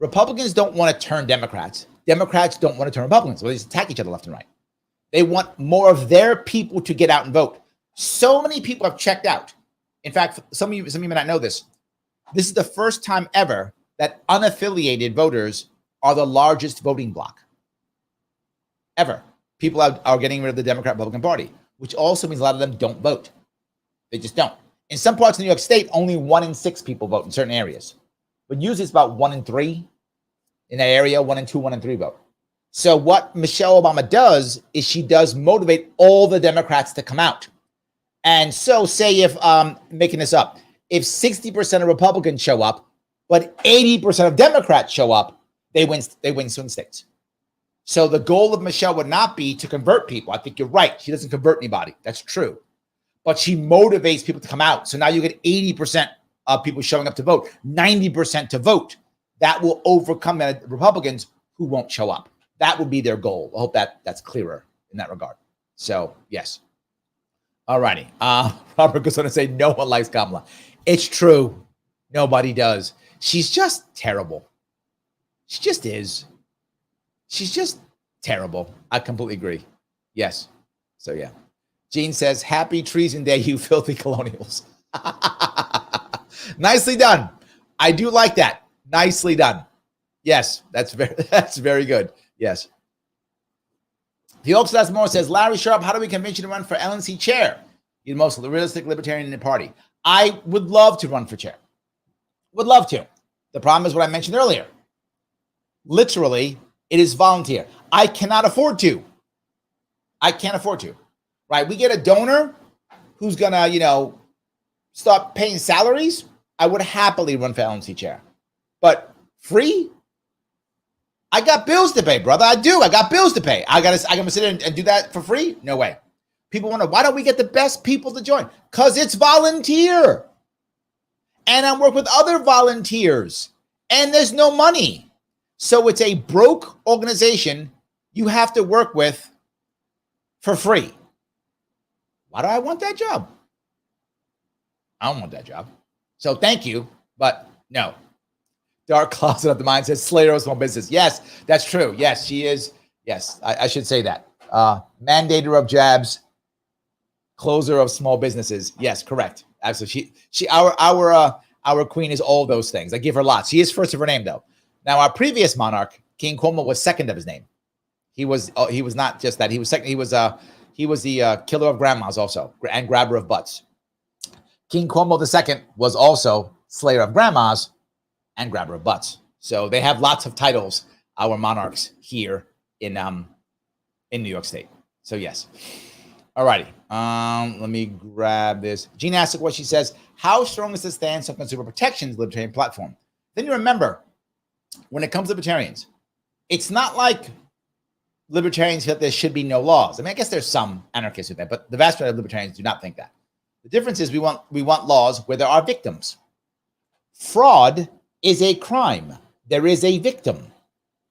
Republicans don't want to turn Democrats. Democrats don't want to turn Republicans. So they just attack each other left and right. They want more of their people to get out and vote. So many people have checked out. In fact, some of you may not know this. This is the first time ever that unaffiliated voters are the largest voting bloc. Ever. People are getting rid of the Democrat-Republican Party, which also means a lot of them don't vote. They just don't. In some parts of New York State, only 1 in 6 people vote in certain areas. But usually it's about 1 in 3 in that area, 1 in 2, 1 in 3 vote. So what Michelle Obama does is she does motivate all the Democrats to come out. And so say if, making this up, if 60% of Republicans show up, but 80% of Democrats show up, they win swing states. So the goal of Michelle would not be to convert people. I think you're right. She doesn't convert anybody. That's true. But she motivates people to come out. So now you get 80% of people showing up to vote, 90% to vote. That will overcome the Republicans who won't show up. That would be their goal. I hope that's clearer in that regard. So, yes. All righty. Robert goes on to say, no one likes Kamala. It's true. Nobody does. She's just terrible. She just is. She's just terrible. I completely agree. Yes. So, yeah. Gene says, happy treason day, you filthy colonials. Nicely done. I do like that. Nicely done. Yes, that's very good. Yes. The Oaks That's More says, Larry Sharpe, how do we convince you to run for LNC chair? You're the most realistic libertarian in the party. I would love to run for chair. Would love to. The problem is what I mentioned earlier. Literally, it is volunteer. I cannot afford to. I can't afford to. Right? We get a donor who's going to, start paying salaries. I would happily run for LNC chair. But free? I got bills to pay, brother. I do. I got bills to pay. I got to sit in and do that for free? No way. People wonder, why don't we get the best people to join? Because it's volunteer. And I work with other volunteers. And there's no money. So it's a broke organization you have to work with for free. Why do I want that job? I don't want that job. So thank you, but no. Dark Closet of the Mind says Slayer of small business. Yes, that's true. Yes, she is. Yes, I should say that. Mandator of jabs, Closer of small businesses. Yes, correct. Absolutely. Our queen is all those things. I give her lots. She is first of her name, though. Now, our previous monarch, King Cuomo, was second of his name. He was not just that. He was second. He was the killer of grandmas also, and grabber of butts. King Cuomo II was also slayer of grandmas and grabber of butts. So they have lots of titles, our monarchs here in New York State. So yes. All righty. Let me grab this. Jean asked what she says. How strong is the stance on consumer protections libertarian platform? Then you remember, when it comes to libertarians, it's not like libertarians feel that there should be no laws. I mean, I guess there's some anarchists with that, but the vast majority of libertarians do not think that. The difference is we want laws where there are victims. Fraud is a crime. There is a victim.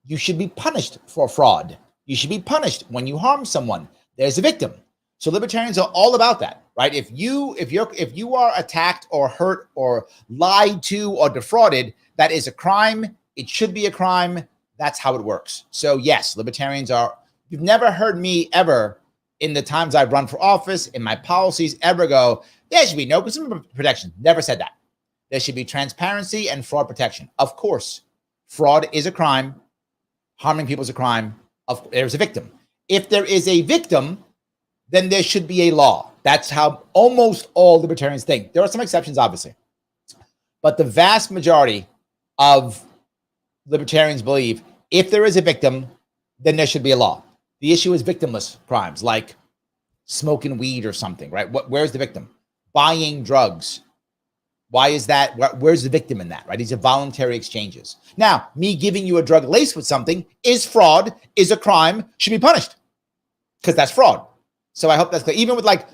You should be punished for fraud. You should be punished when you harm someone. There's a victim. So libertarians are all about that, right? If you are attacked or hurt or lied to or defrauded, that is a crime. It should be a crime. That's how it works. So yes, libertarians are. You've never heard me ever in the times I've run for office in my policies ever go, there should be no consumer protection. Never said that. There should be transparency and fraud protection. Of course, fraud is a crime. Harming people is a crime. There's a victim. If there is a victim, then there should be a law. That's how almost all libertarians think. There are some exceptions, obviously. But the vast majority of libertarians believe if there is a victim, then there should be a law. The issue is victimless crimes like smoking weed or something, right? Where's the victim? Buying drugs. Why is that? Where's the victim in that, right? These are voluntary exchanges. Now, me giving you a drug laced with something is fraud, is a crime, should be punished because that's fraud. So I hope that's clear. Even with like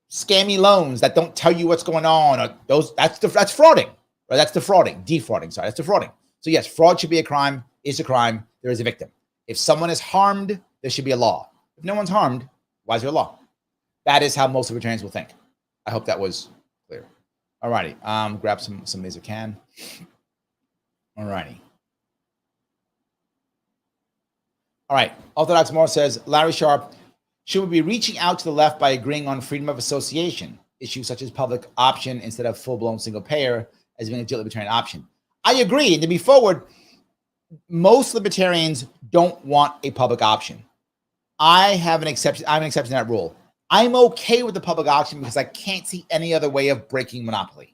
scammy loans that don't tell you what's going on, or that's frauding, or that's defrauding. Sorry, that's defrauding. So yes, fraud should be a crime, is a crime, there is a victim. If someone is harmed, there should be a law. If no one's harmed, why is there a law? That is how most libertarians will think. I hope that was clear. All righty. Grab some of these I can. All righty. All right. Orthodox Moore says, Larry Sharpe, should we be reaching out to the left by agreeing on freedom of association, issues such as public option instead of full-blown single payer as being a legit libertarian option? I agree. And to be forward, most libertarians don't want a public option. I have an exception. I'm an exception to that rule. I'm okay with the public option because I can't see any other way of breaking monopoly.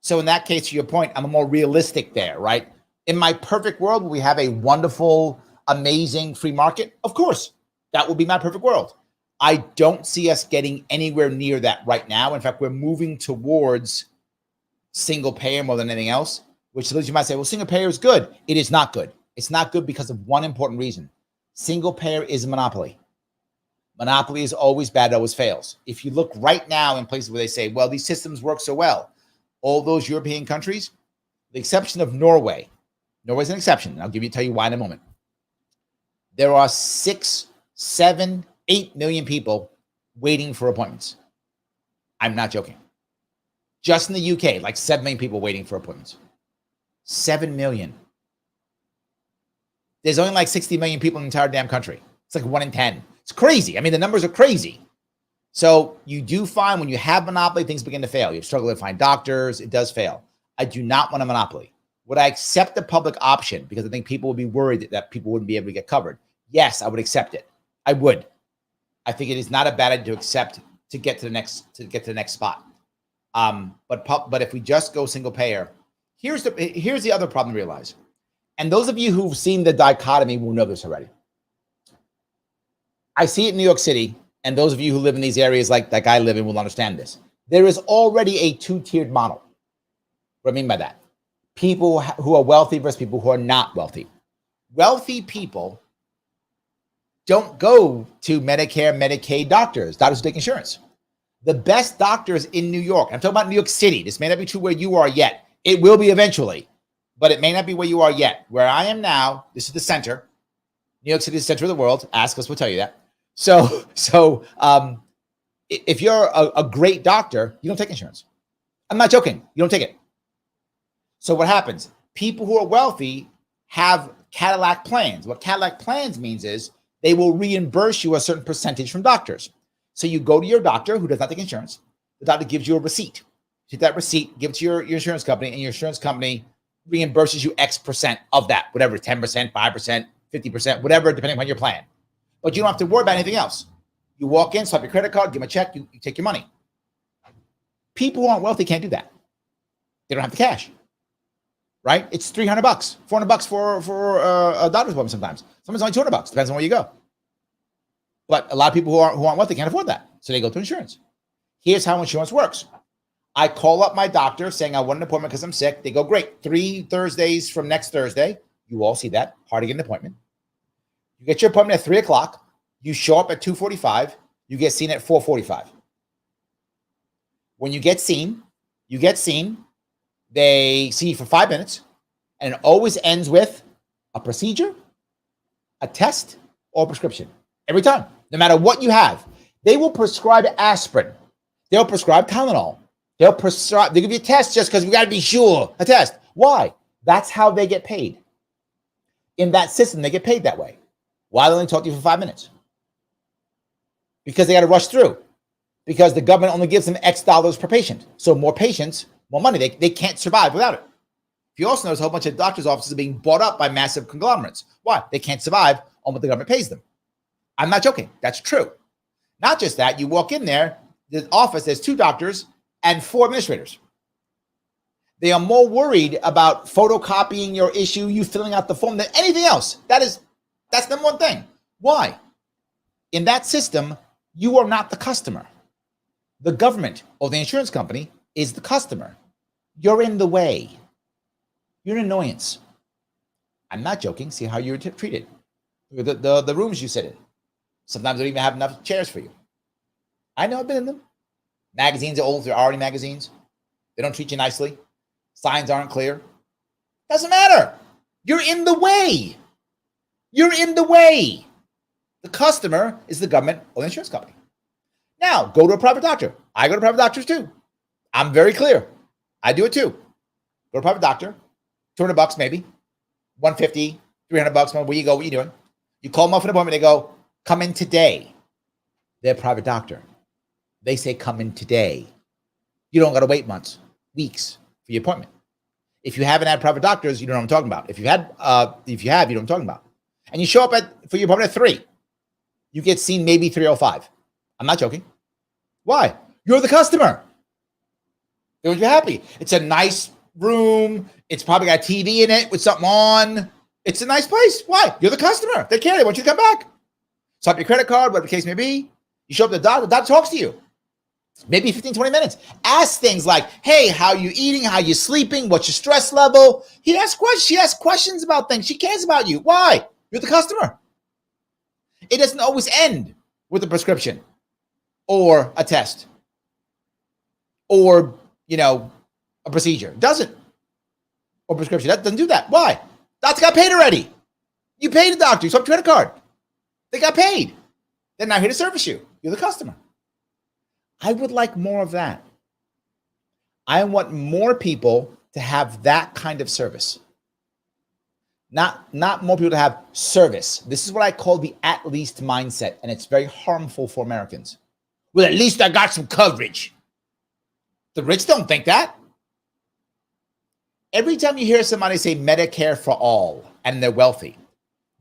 So in that case, to your point, I'm a more realistic there, right? In my perfect world, will we have a wonderful, amazing free market? Of course, that will be my perfect world. I don't see us getting anywhere near that right now. In fact, we're moving towards single payer more than anything else, which you might say, well, single payer is good. It is not good. It's not good because of one important reason. Single payer is a monopoly. Monopoly is always bad, always fails. If you look right now in places where they say, well, these systems work so well, all those European countries, the exception of Norway, Norway's an exception. I'll tell you why in a moment. There are 6, 7, 8 million people waiting for appointments. I'm not joking. Just in the UK, like 7 million people waiting for appointments. 7 million. There's only like 60 million people in the entire damn country. It's like 1 in 10. It's crazy. I mean, the numbers are crazy. So you do find when you have monopoly, things begin to fail. You struggle to find doctors. It does fail. I do not want a monopoly. Would I accept the public option because I think people would be worried that people wouldn't be able to get covered? Yes, I would accept it. I would. I think it is not a bad idea to accept to get to the next spot. But if we just go single payer, here's the other problem to realize. And those of you who've seen the dichotomy will know this already. I see it in New York City, and those of you who live in these areas like I live in will understand this. There is already a two-tiered model. What do I mean by that? People who are wealthy versus people who are not wealthy. Wealthy people don't go to Medicare, Medicaid doctors who take insurance. The best doctors in New York, I'm talking about New York City. This may not be true where you are yet. It will be eventually, but it may not be where you are yet. Where I am now, this is the center. New York City is the center of the world. Ask us, we'll tell you that. So if you're a great doctor, you don't take insurance. I'm not joking. You don't take it. So what happens? People who are wealthy have Cadillac plans. What Cadillac plans means is they will reimburse you a certain percentage from doctors. So you go to your doctor who does not take insurance. The doctor gives you a receipt. Take that receipt, give it to your insurance company, and your insurance company reimburses you X percent of that, whatever, 10%, 5%, 50%, whatever, depending on your plan. But you don't have to worry about anything else. You walk in, swipe your credit card, give them a check, you take your money. People who aren't wealthy can't do that. They don't have the cash, right? It's $300, $400 for a doctor's appointment sometimes. Sometimes only $200, depends on where you go. But a lot of people who aren't wealthy can't afford that, so they go to insurance. Here's how insurance works. I call up my doctor saying I want an appointment because I'm sick. They go, great, 3 Thursdays from next Thursday. You all see that, hard to get an appointment. You get your appointment at 3 o'clock. You show up at 2:45. You get seen at 4:45. When you get seen, they see you for 5 minutes, and it always ends with a procedure, a test, or a prescription. Every time, no matter what you have. They will prescribe aspirin. They'll prescribe Tylenol. They'll give you a test just because we got to be sure. A test. Why? That's how they get paid. In that system, they get paid that way. Why do they only talk to you for 5 minutes? Because they got to rush through. Because the government only gives them X dollars per patient. So more patients, more money. They can't survive without it. If you also notice, a whole bunch of doctors' offices are being bought up by massive conglomerates. Why? They can't survive on what the government pays them. I'm not joking. That's true. Not just that. You walk in there, the office, there's 2 doctors and 4 administrators. They are more worried about photocopying your issue, you filling out the form, than anything else. That's number one thing. Why? In that system, you are not the customer. The government or the insurance company is the customer. You're in the way. You're an annoyance. I'm not joking. See how you're treated. The rooms you sit in. Sometimes they don't even have enough chairs for you. I know, I've been in them. Magazines are old. They're already magazines. They don't treat you nicely. Signs aren't clear. Doesn't matter. You're in the way. You're in the way. The customer is the government or the insurance company. Now, go to a private doctor. I go to private doctors too. I'm very clear. I do it too. Go to a private doctor. $200 maybe. $150, $300. Where you go? What are you doing? You call them up for an appointment. They go, come in today. They're a private doctor. They say come in today. You don't got to wait months, weeks for your appointment. If you haven't had private doctors, you don't know what I'm talking about. If you have, you know what I'm talking about. And you show up for your appointment at 3. You get seen maybe 3:05. I'm not joking. Why? You're the customer. They want you happy. It's a nice room. It's probably got a TV in it with something on. It's a nice place. Why? You're the customer. They care. They want you to come back. Swipe your credit card, whatever the case may be. You show up to the doctor talks to you. Maybe 15, 20 minutes. Ask things like, hey, how you eating? How you sleeping? What's your stress level? He asks questions. She asks questions about things. She cares about you. Why? You're the customer. It doesn't always end with a prescription or a test or, a procedure. It doesn't. Or prescription. That doesn't do that. Why? Doctor got paid already. You paid the doctor. You swiped your credit card. They got paid. They're not here to service you. You're the customer. I would like more of that. I want more people to have that kind of service. Not more people to have service. This is what I call the at least mindset, and it's very harmful for Americans. Well, at least I got some coverage. The rich don't think that. Every time you hear somebody say Medicare for all and they're wealthy,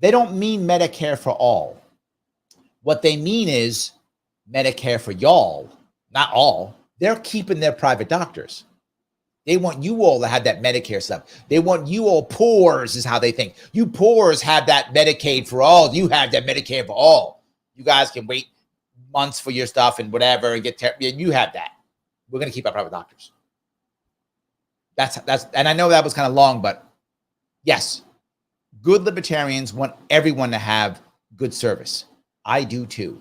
they don't mean Medicare for all. What they mean is Medicare for y'all, not all. They're keeping their private doctors. They want you all to have that Medicare stuff. They want you all poors is how they think. You poors have that Medicaid for all. You have that Medicare for all. You guys can wait months for your stuff and whatever and you have that. We're going to keep our private doctors. That's and I know that was kind of long, but yes, good libertarians want everyone to have good service. I do too.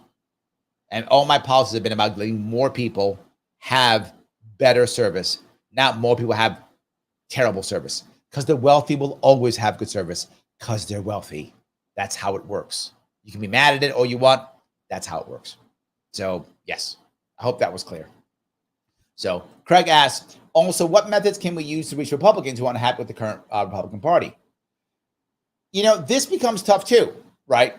And all my policies have been about letting more people have better service, not more people have terrible service. Because the wealthy will always have good service because they're wealthy. That's how it works. You can be mad at it all you want. That's how it works. So yes, I hope that was clear. So Craig asks, also, what methods can we use to reach Republicans who aren't happy with the current Republican Party? This becomes tough too, right?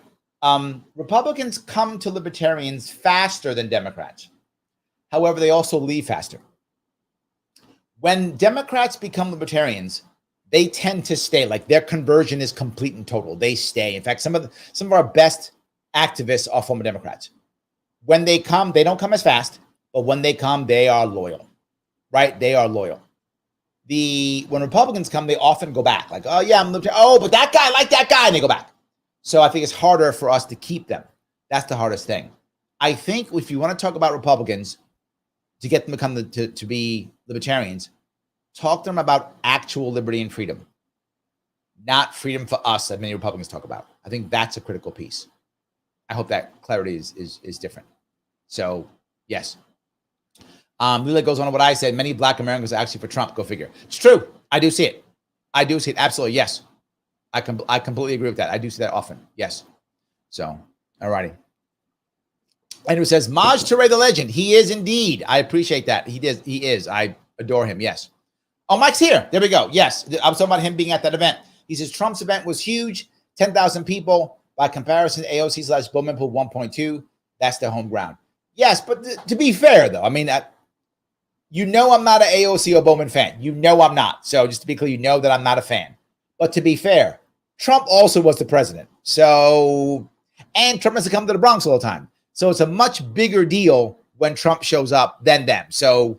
Republicans come to libertarians faster than Democrats. However, they also leave faster. When Democrats become libertarians, they tend to stay. Like their conversion is complete and total. They stay. In fact, some of our best activists are former Democrats. When they come, they don't come as fast, but when they come, they are loyal, right? They are loyal. When Republicans come, they often go back. Like, oh yeah, I'm libertarian. Oh, but that guy, I like that guy, and they go back. So I think it's harder for us to keep them. That's the hardest thing. I think if you want to talk about Republicans, to get them to come to be libertarians, talk to them about actual liberty and freedom, not freedom for us that many Republicans talk about. I think that's a critical piece. I hope that clarity is different. So yes. Lila goes on to what I said. Many Black Americans are actually for Trump. Go figure. It's true. I do see it. I do see it. Absolutely. Yes. I completely agree with that. I do see that often. Yes. So, all righty. And it says, Maj Toure the legend. He is indeed. I appreciate that. He is. I adore him. Yes. Oh, Mike's here. There we go. Yes. I was talking about him being at that event. He says, Trump's event was huge. 10,000 people. By comparison, AOC/Bowman pulled 1.2. That's their home ground. Yes, but to be fair, though, I mean, you know I'm not an AOC or Bowman fan. You know I'm not. So just to be clear, you know that I'm not a fan. But to be fair, Trump also was the president. So, and Trump has to come to the Bronx all the time. So it's a much bigger deal when Trump shows up than them. So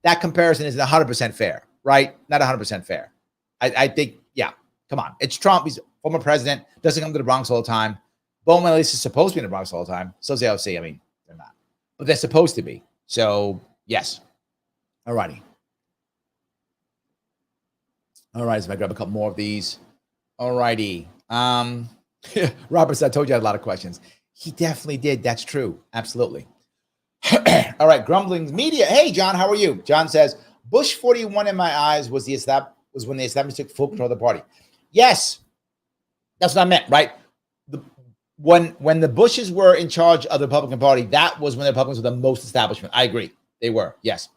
that comparison isn't 100% fair, right? Not 100% fair. I think, yeah, come on. It's Trump. He's a former president, doesn't come to the Bronx all the time. Bowman at least is supposed to be in the Bronx all the time. So is AOC. I mean, they're not. But they're supposed to be. So, yes. All righty. All right, so if I grab a couple more of these. All righty. Robert said, I told you I had a lot of questions. He definitely did. That's true. Absolutely. All right, Grumblings Media. Hey, John, how are you? John says, Bush 41 in my eyes was when the establishment took full control of the party. Yes, that's what I meant, right? When the Bushes were in charge of the Republican Party, that was when the Republicans were the most establishment. I agree. They were, yes.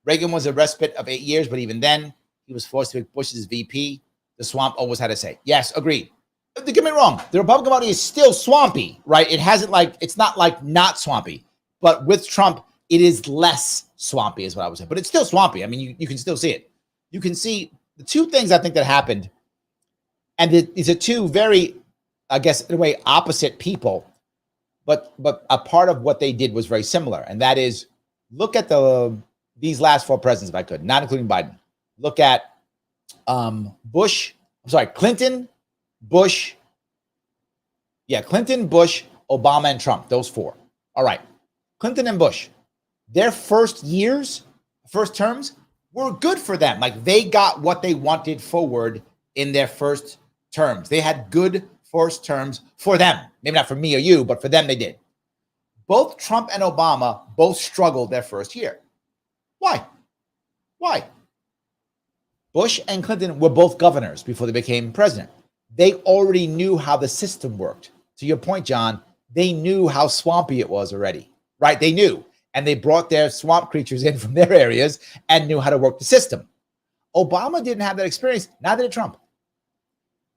Reagan was a respite of 8 years, but even then, he was forced to make Bush his VP. The swamp always had a say. Yes, agreed. Don't get me wrong. The Republican Party is still swampy, right? It's not like not swampy. But with Trump, it is less swampy is what I would say. But it's still swampy. I mean, you can still see it. You can see the two things I think that happened. And these are two very, I guess, in a way, opposite people. But a part of what they did was very similar. And that is, look at these last four presidents, if I could, not including Biden. Look at Clinton, Bush. Yeah, Clinton, Bush, Obama, and Trump. Those four. All right. Clinton and Bush, their first terms were good for them. Like they got what they wanted forward in their first terms. They had good first terms for them. Maybe not for me or you, but for them they did. Both Trump and Obama both struggled their first year. Why? Bush and Clinton were both governors before they became president. They already knew how the system worked. To your point, John, they knew how swampy it was already, right? They knew. And they brought their swamp creatures in from their areas and knew how to work the system. Obama didn't have that experience. Neither did Trump.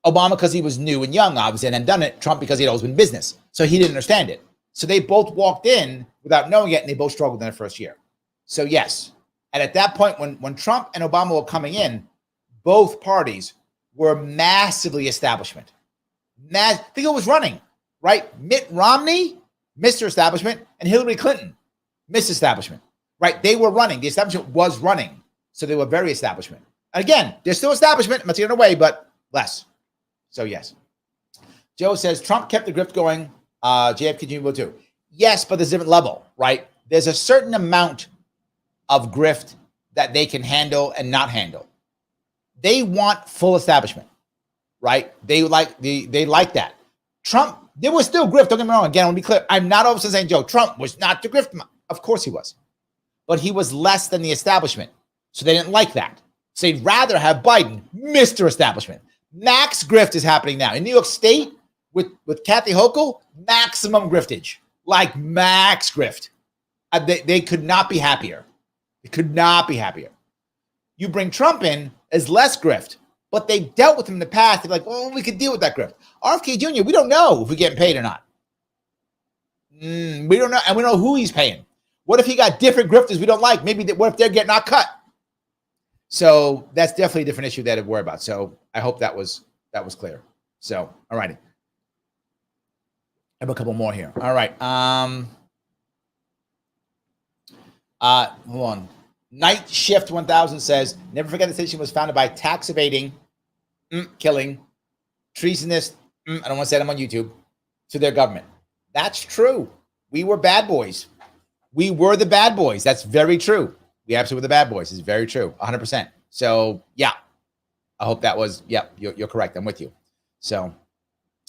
Obama because he was new and young, obviously, and hadn't done it. Trump because he'd always been in business. So he didn't understand it. So they both walked in without knowing it, and they both struggled in their first year. So yes. And at that point, when Trump and Obama were coming in, both parties were massively establishment. Think it was running, right? Mitt Romney, Mr. Establishment, and Hillary Clinton, Miss Establishment, right? They were running. The establishment was running. So they were very establishment. And again, they're still establishment. I'm not taking it away, but less. So yes. Joe says, Trump kept the grift going. JF continued too. Yes, but there's a different level, right? There's a certain amount of grift that they can handle and not handle. They want full establishment, right? They like that. Trump, there was still grift. Don't get me wrong. Again, I want to be clear. I'm not all of a sudden saying, Joe, Trump was not the grift. Of course he was. But he was less than the establishment. So they didn't like that. So they'd rather have Biden, Mr. Establishment. Max grift is happening now. In New York State, with Kathy Hochul, maximum griftage. Like max grift. They could not be happier. They could not be happier. You bring Trump in as less grift, but they dealt with him in the past. They're like, well, we could deal with that grift. RFK Jr., we don't know if we're getting paid or not. We don't know, and we don't know who he's paying. What if he got different grifters we don't like? Maybe what if they're getting our cut? So that's definitely a different issue that I'd worry about. So I hope that was clear. So, all righty. I have a couple more here. All right. Hold on. Night Shift 1000 says, never forget the station was founded by tax evading, killing, treasonous, I don't want to say them on YouTube, to their government. That's true. We were bad boys. We were the bad boys. That's very true. We absolutely were the bad boys. It's very true. 100%. So, yeah. I hope that was, yeah, you're correct. I'm with you. So,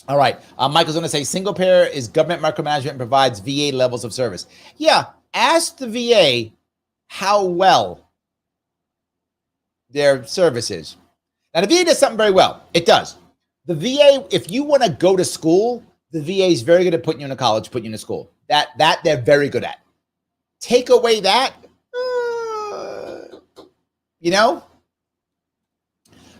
all right. Michael's going to say, single payer is government micromanagement and provides VA levels of service. Yeah. Ask the VA how well their service is. Now, the VA does something very well. It does. The VA, if you want to go to school, the VA is very good at putting you in college, putting you in school. That they're very good at. Take away that, you know?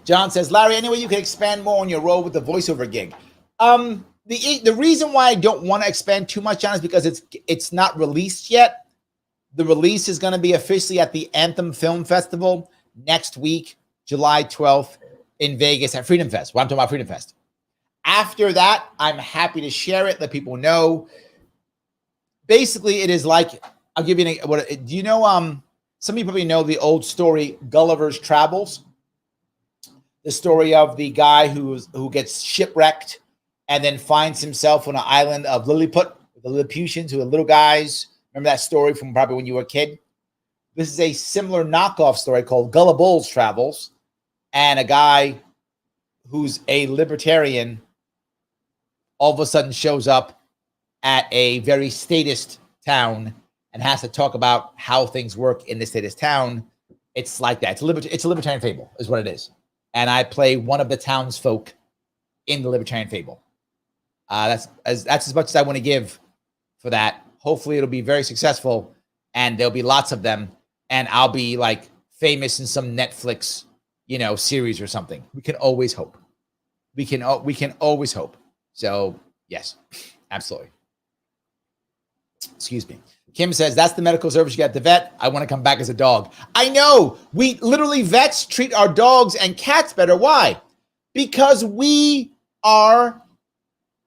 John says, Larry, anyway, you can expand more on your role with the voiceover gig. The reason why I don't want to expand too much, John, is because it's not released yet. The release is going to be officially at the Anthem Film Festival next week, July 12th in Vegas at FreedomFest. Well, I'm talking about FreedomFest. After that, I'm happy to share it, let people know. Basically, it is like, I'll give you do you know, some of you probably know the old story, Gulliver's Travels. The story of the guy who gets shipwrecked and then finds himself on an island of Lilliput, the Lilliputians, who are little guys. Remember that story from probably when you were a kid? This is a similar knockoff story called Gulliver's Travels, and a guy who's a libertarian all of a sudden shows up at a very statist town and has to talk about how things work in the statist town. It's like that. It's a libertarian fable, is what it is. And I play one of the townsfolk in the libertarian fable. That's as much as I want to give for that. Hopefully it'll be very successful and there'll be lots of them. And I'll be like famous in some Netflix, series or something. We can always hope. We can always hope. So yes, absolutely. Excuse me. Kim says, that's the medical service you get at the vet. I want to come back as a dog. I know. We literally, vets treat our dogs and cats better. Why? Because we are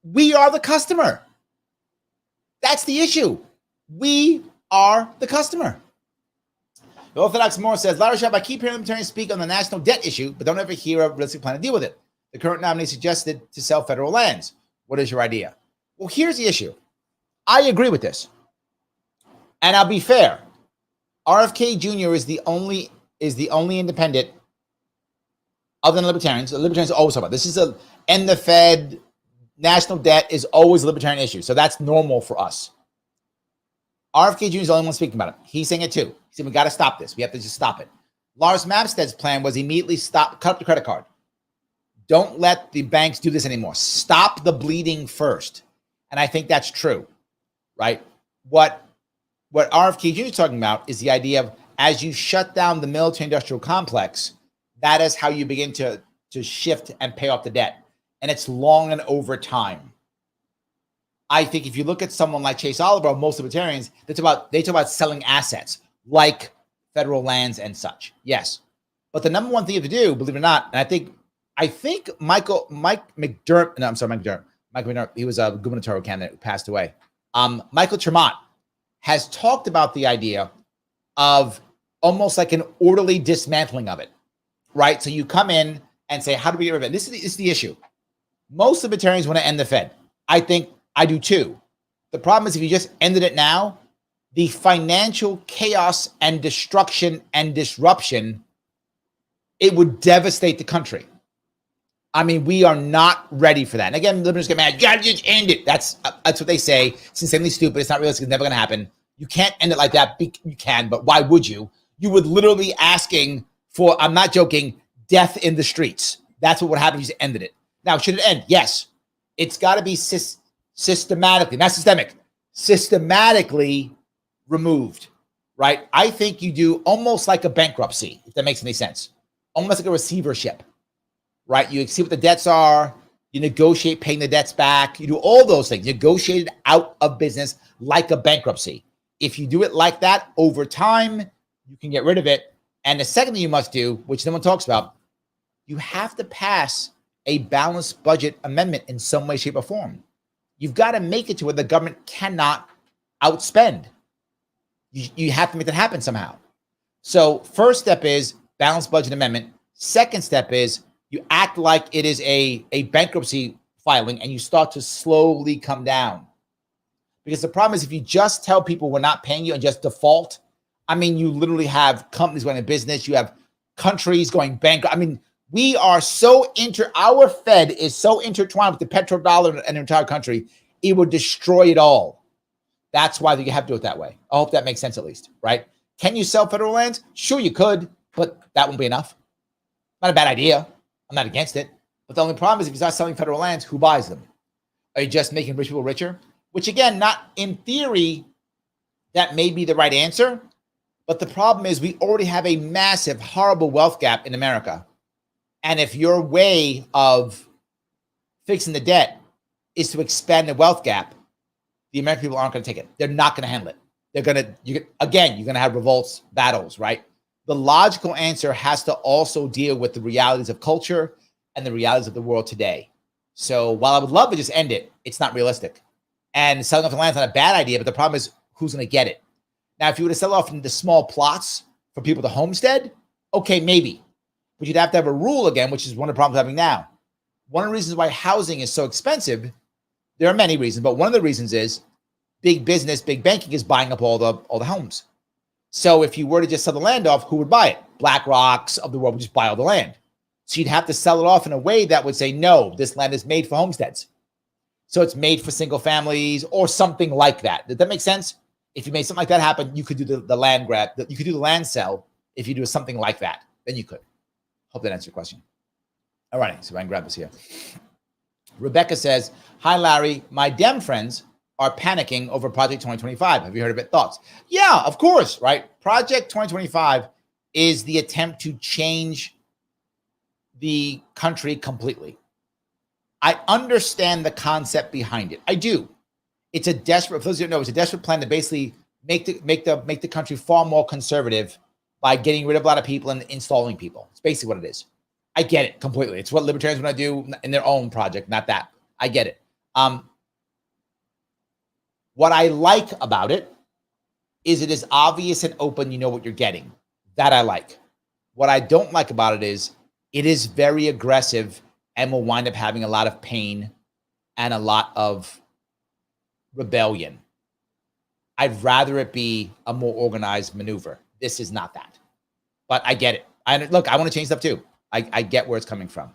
the customer. That's the issue. We are the customer. The Orthodox Moore says, Larry Sharpe, I keep hearing Libertarians speak on the national debt issue, but don't ever hear a realistic plan to deal with it. The current nominee suggested to sell federal lands. What is your idea? Well, here's the issue. I agree with this. And I'll be fair. RFK Jr. is the only independent other than libertarians. The libertarians always talk about this. End the Fed, national debt is always a libertarian issue. So that's normal for us. RFK Jr. is the only one speaking about it. He's saying it too. He said, we got to stop this. We have to just stop it. Lars Mapsted's plan was immediately cut up the credit card. Don't let the banks do this anymore. Stop the bleeding first. And I think that's true, right? What RFK Jr. is talking about is the idea of, as you shut down the military-industrial complex, that is how you begin to shift and pay off the debt. And it's long and over time. I think if you look at someone like Chase Oliver, most libertarians, they talk about selling assets like federal lands and such. Yes. But the number one thing you have to do, believe it or not, and I think Mike McDermott, he was a gubernatorial candidate who passed away. Michael Tremont has talked about the idea of almost like an orderly dismantling of it, right? So you come in and say, how do we get rid of it? This is the issue. Most libertarians want to end the Fed. I think I do too. The problem is if you just ended it now, the financial chaos and destruction and disruption, it would devastate the country. I mean, we are not ready for that. And again, libertarians get mad. You gotta just end it. That's what they say. It's insanely stupid. It's not realistic. It's never going to happen. You can't end it like that. You can, but why would you? You would literally be asking for, I'm not joking, death in the streets. That's what would happen if you just ended it. Now, should it end? Yes. It's got to be systematically, not systemic, systematically removed, right? I think you do almost like a bankruptcy, if that makes any sense. Almost like a receivership. Right? You see what the debts are. You negotiate paying the debts back. You do all those things. Negotiate it out of business like a bankruptcy. If you do it like that over time, you can get rid of it. And the second thing you must do, which no one talks about, you have to pass a balanced budget amendment in some way, shape, or form. You've got to make it to where the government cannot outspend. You have to make that happen somehow. So first step is balanced budget amendment. Second step is you act like it is a bankruptcy filing and you start to slowly come down. Because the problem is if you just tell people we're not paying you and just default, I mean, you literally have companies going out of business. You have countries going bankrupt. I mean, we are so our Fed is so intertwined with the petrodollar and the entire country, it would destroy it all. That's why you have to do it that way. I hope that makes sense at least, right? Can you sell federal lands? Sure, you could, but that won't be enough. Not a bad idea. I'm not against it. But the only problem is if you start selling federal lands, who buys them? Are you just making rich people richer? Which again, not in theory, that may be the right answer. But the problem is we already have a massive, horrible wealth gap in America. And if your way of fixing the debt is to expand the wealth gap, the American people aren't going to take it. They're not going to handle it. You're going to have revolts, battles, right? The logical answer has to also deal with the realities of culture and the realities of the world today. So while I would love to just end it, it's not realistic. And selling off the land is not a bad idea, but the problem is who's going to get it? Now, if you were to sell off into small plots for people to homestead, okay, maybe. But you'd have to have a rule again, which is one of the problems we're having now. One of the reasons why housing is so expensive, there are many reasons, but one of the reasons is big business, big banking is buying up all the homes. So if you were to just sell the land off, who would buy it? BlackRocks of the world would just buy all the land. So you'd have to sell it off in a way that would say, no, this land is made for homesteads. So it's made for single families or something like that. Does that make sense? If you made something like that happen, you could do the land grab. You could do the land sell if you do something like that. Then you could. Hope that answers your question. All right, so I can grab this here. Rebecca says, hi, Larry. My Dem friends are panicking over Project 2025. Have you heard of it? Thoughts? Yeah, of course, right? Project 2025 is the attempt to change the country completely. I understand the concept behind it. I do. It's a desperate, for those who don't know, it's a desperate plan to basically make the country far more conservative by getting rid of a lot of people and installing people. It's basically what it is. I get it completely. It's what libertarians want to do in their own project, not that. I get it. What I like about it is obvious and open. You know what you're getting. That I like. What I don't like about it is very aggressive and will wind up having a lot of pain and a lot of rebellion. I'd rather it be a more organized maneuver. This is not that. But I get it. Look, I want to change stuff too. I get where it's coming from.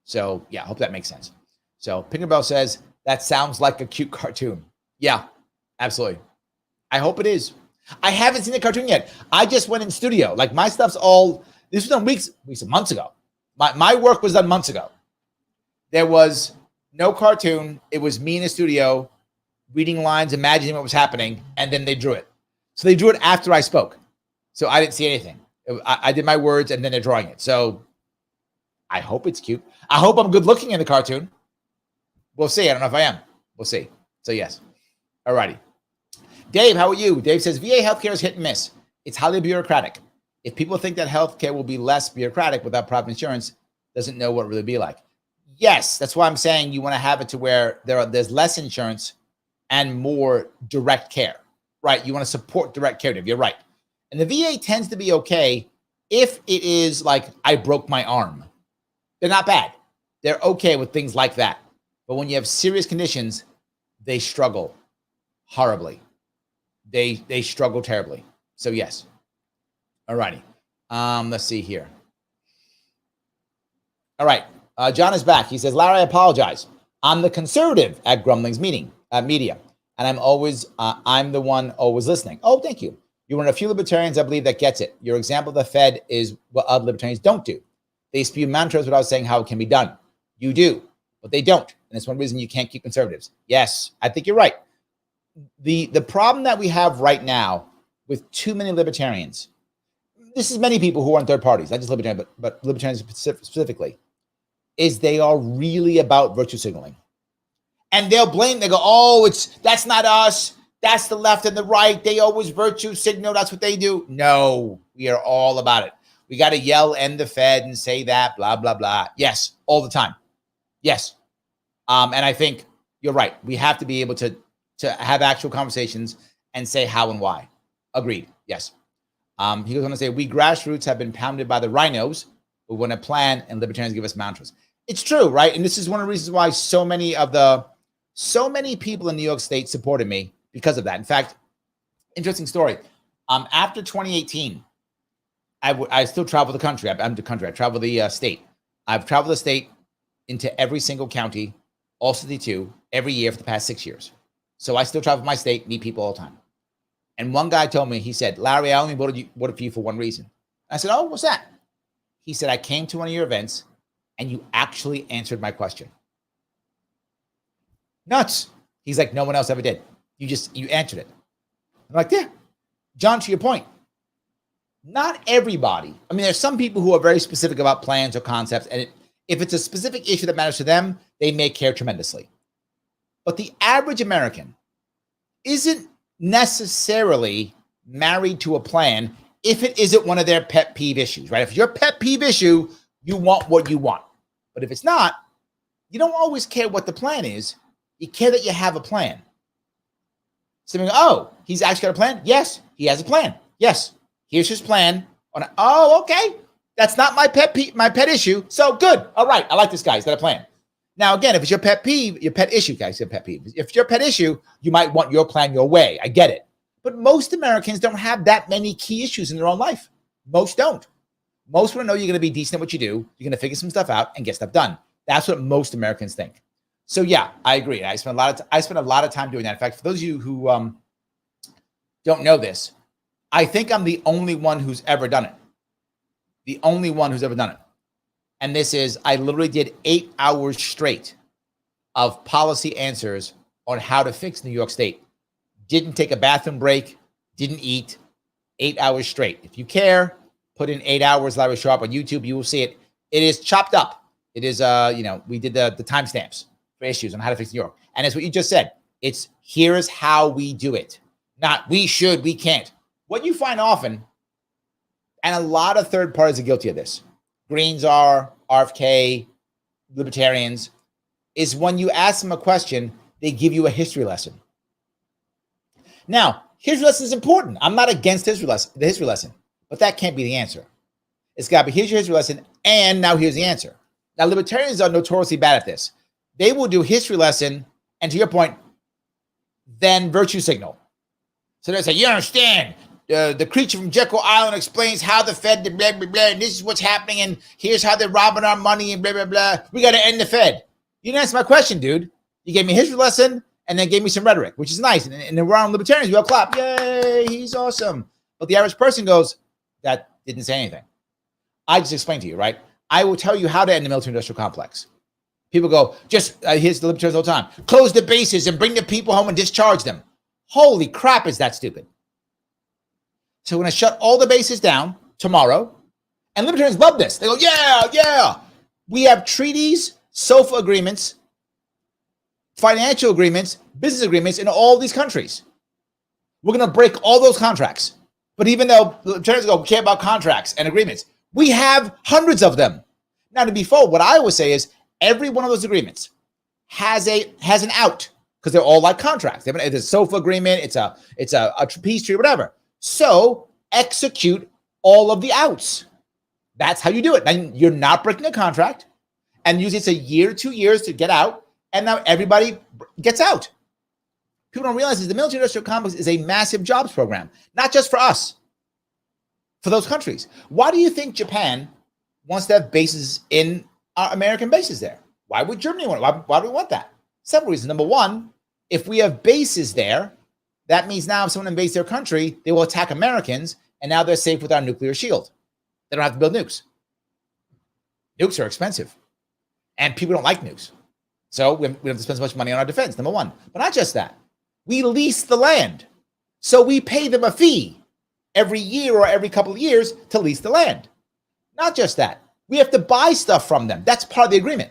So yeah, I hope that makes sense. So Pinkerbell says, that sounds like a cute cartoon. Yeah, absolutely. I hope it is. I haven't seen the cartoon yet. I just went in studio. Like my stuff's all, this was done weeks and months ago. My work was done months ago. There was no cartoon. It was me in the studio reading lines, imagining what was happening, and then they drew it. So they drew it after I spoke. So I didn't see anything. I did my words, and then they're drawing it. So I hope it's cute. I hope I'm good looking in the cartoon. We'll see. I don't know if I am. We'll see. So yes. All righty. Dave, how are you? Dave says, VA healthcare is hit and miss. It's highly bureaucratic. If people think that healthcare will be less bureaucratic without private insurance, doesn't know what it really be like. Yes, that's why I'm saying you want to have it to where there's less insurance and more direct care, right? You want to support direct care. You're right. And the VA tends to be okay if it is like, I broke my arm. They're not bad. They're okay with things like that. But when you have serious conditions, they struggle horribly. They struggle terribly. So yes. All righty. Let's see here. All right. John is back. He says, Larry, I apologize. I'm the conservative at Grumbling's media, and I'm the one always listening. Oh, thank you. You're one of a few libertarians, I believe, that gets it. Your example of the Fed is what other libertarians don't do. They spew mantras without saying how it can be done. You do, but they don't. And it's one reason you can't keep conservatives. Yes, I think you're right. The problem that we have right now with too many libertarians, this is many people who are on third parties, not just libertarians, but libertarians specifically. is they are really about virtue signaling. And they'll blame, they go, oh, that's not us. That's the left and the right. They always virtue signal. That's what they do. No, we are all about it. We got to yell, end the Fed, and say that, blah, blah, blah. Yes, all the time. Yes. And I think you're right. We have to be able to have actual conversations and say how and why. Agreed. Yes. He goes on to say, we grassroots have been pounded by the rhinos, but when a plan and libertarians give us mantras. It's true, right? And this is one of the reasons why so many people in New York State supported me because of that. In fact, interesting story. After 2018, I still travel the country. I travel the state. I've traveled the state into every single county, all 62, every year for the past 6 years. So I still travel my state, meet people all the time. And one guy told me, he said, Larry, I only voted for you for one reason. I said, oh, what's that? He said, I came to one of your events and you actually answered my question. Nuts. He's like, no one else ever did. You answered it. I'm like, yeah, John, to your point. Not everybody. I mean, there's some people who are very specific about plans or concepts. And if it's a specific issue that matters to them, they may care tremendously. But the average American isn't necessarily married to a plan if it isn't one of their pet peeve issues, right? If your pet peeve issue, you want what you want. But if it's not, you don't always care what the plan is. You care that you have a plan. So they go, oh, he's actually got a plan? Yes, he has a plan. Yes, here's his plan. Oh, okay. That's not my pet issue. So good. All right. I like this guy. He's got a plan. Now, again, if it's your pet peeve, your pet issue, guys, your pet peeve. If it's your pet issue, you might want your plan your way. I get it. But most Americans don't have that many key issues in their own life. Most don't. Most want to know you're going to be decent at what you do. You're going to figure some stuff out and get stuff done. That's what most Americans think. So yeah, I agree. I spend a lot of time doing that. In fact, for those of you who don't know this, I think I'm the only one who's ever done it. The only one who's ever done it. And this is, I literally did 8 hours straight of policy answers on how to fix New York State. Didn't take a bathroom break, didn't eat, 8 hours straight. If you care, put in 8 hours Larry Sharpe on YouTube, you will see it. It is chopped up. It is, we did the timestamps for issues on how to fix New York. And it's what you just said. It's here's how we do it. Not we should, we can't. What you find often, and a lot of third parties are guilty of this, Greens are, RFK, Libertarians, is when you ask them a question, they give you a history lesson. Now, history lesson is important. I'm not against the history lesson, but that can't be the answer. It's got to be, here's your history lesson, and now here's the answer. Now, Libertarians are notoriously bad at this. They will do history lesson, and to your point, then virtue signal. So they say, you understand, the creature from Jekyll Island explains how the Fed, blah, blah, blah, and this is what's happening, and here's how they're robbing our money, and blah, blah, blah. We got to end the Fed. You didn't answer my question, dude. You gave me a history lesson, and then gave me some rhetoric, which is nice. And then we're on Libertarians, we all clap. Yay, he's awesome. But the average person goes, that didn't say anything. I just explained to you, right? I will tell you how to end the military-industrial complex. People go, here's the Libertarians all the time. Close the bases and bring the people home and discharge them. Holy crap, is that stupid? So we're going to shut all the bases down tomorrow. And Libertarians love this. They go, yeah. We have treaties, SOFA agreements, financial agreements, business agreements in all these countries. We're going to break all those contracts. But even though Libertarians go, we care about contracts and agreements, we have hundreds of them. Now, to be fair, what I always say is every one of those agreements has an out because they're all like contracts. It's a SOFA agreement, it's a peace treaty, whatever. So execute all of the outs. That's how you do it. Then you're not breaking a contract, and usually it's a year, 2 years to get out, and now everybody gets out. People don't realize the military-industrial complex is a massive jobs program, not just for us, for those countries. Why do you think Japan wants to have bases in our American bases there? Why would Germany want it? Why do we want that? Several reasons. Number one, if we have bases there, that means now if someone invades their country, they will attack Americans, and now they're safe with our nuclear shield. They don't have to build nukes. Nukes are expensive, and people don't like nukes. So we don't have to spend so much money on our defense, number one. But not just that. We lease the land. So we pay them a fee every year or every couple of years to lease the land. Not just that. We have to buy stuff from them. That's part of the agreement,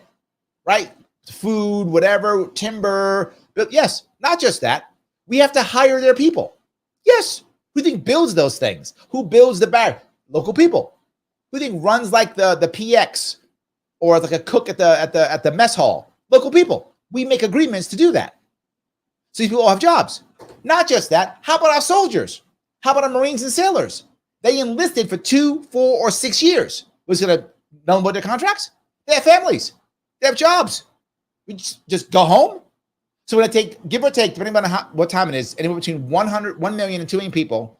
right? Food, whatever, timber. But yes, not just that. We have to hire their people. Yes. Who do you think builds those things? Who builds the bar? Local people. Who do you think runs like the PX or like a cook at the mess hall? Local people. We make agreements to do that. So these people all have jobs. Not just that. How about our soldiers? How about our Marines and sailors? They enlisted for 2, 4, or 6 years. Was going to null and void their contracts? They have families. They have jobs. We just go home. So when I take, give or take, depending on what time it is, anywhere between 1 million and 2 million people,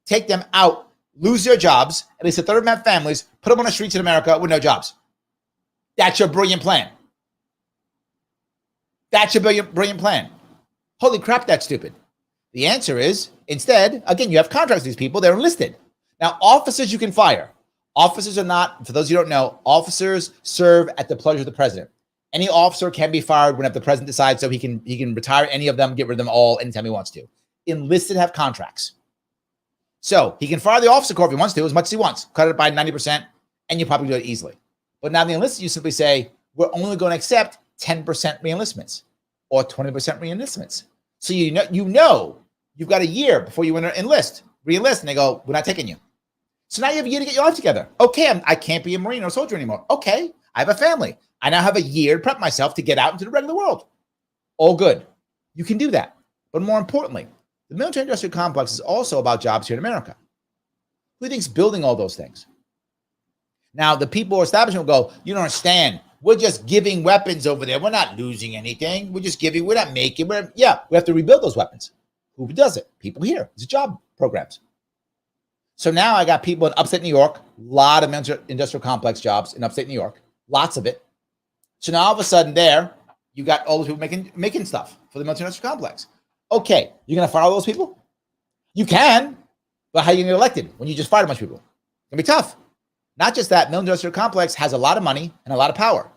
take them out, lose their jobs, at least a third of them have families, put them on the streets in America with no jobs. That's your brilliant plan. That's your brilliant plan. Holy crap, that's stupid. The answer is, instead, again, you have contracts with these people. They're enlisted. Now, officers you can fire. Officers are not, for those who don't know, officers serve at the pleasure of the president. Any officer can be fired whenever the president decides, so he can retire any of them, get rid of them all anytime he wants to. Enlisted have contracts. So he can fire the officer corps if he wants to, as much as he wants, cut it by 90%, and you probably do it easily. But now the enlisted, you simply say, we're only going to accept 10% re-enlistments or 20% re-enlistments. So you know you've got a year before you re-enlist, and they go, we're not taking you. So now you have a year to get your life together. Okay, I can't be a Marine or a soldier anymore. Okay, I have a family. I now have a year to prep myself to get out into the regular world. All good. You can do that. But more importantly, the military-industrial complex is also about jobs here in America. Who thinks building all those things? Now, the people establishment will go, you don't understand. We're just giving weapons over there. We're not losing anything. We're just giving, we're not making. We have to rebuild those weapons. Who does it? People here. It's job programs. So now I got people in upstate New York, a lot of military-industrial complex jobs in upstate New York, lots of it. So now all of a sudden there, you got all those people making stuff for the military-industrial complex. Okay, you're going to fire all those people? You can, but how are you going to get elected when you just fired a bunch of people? It's going to be tough. Not just that, military-industrial complex has a lot of money and a lot of power.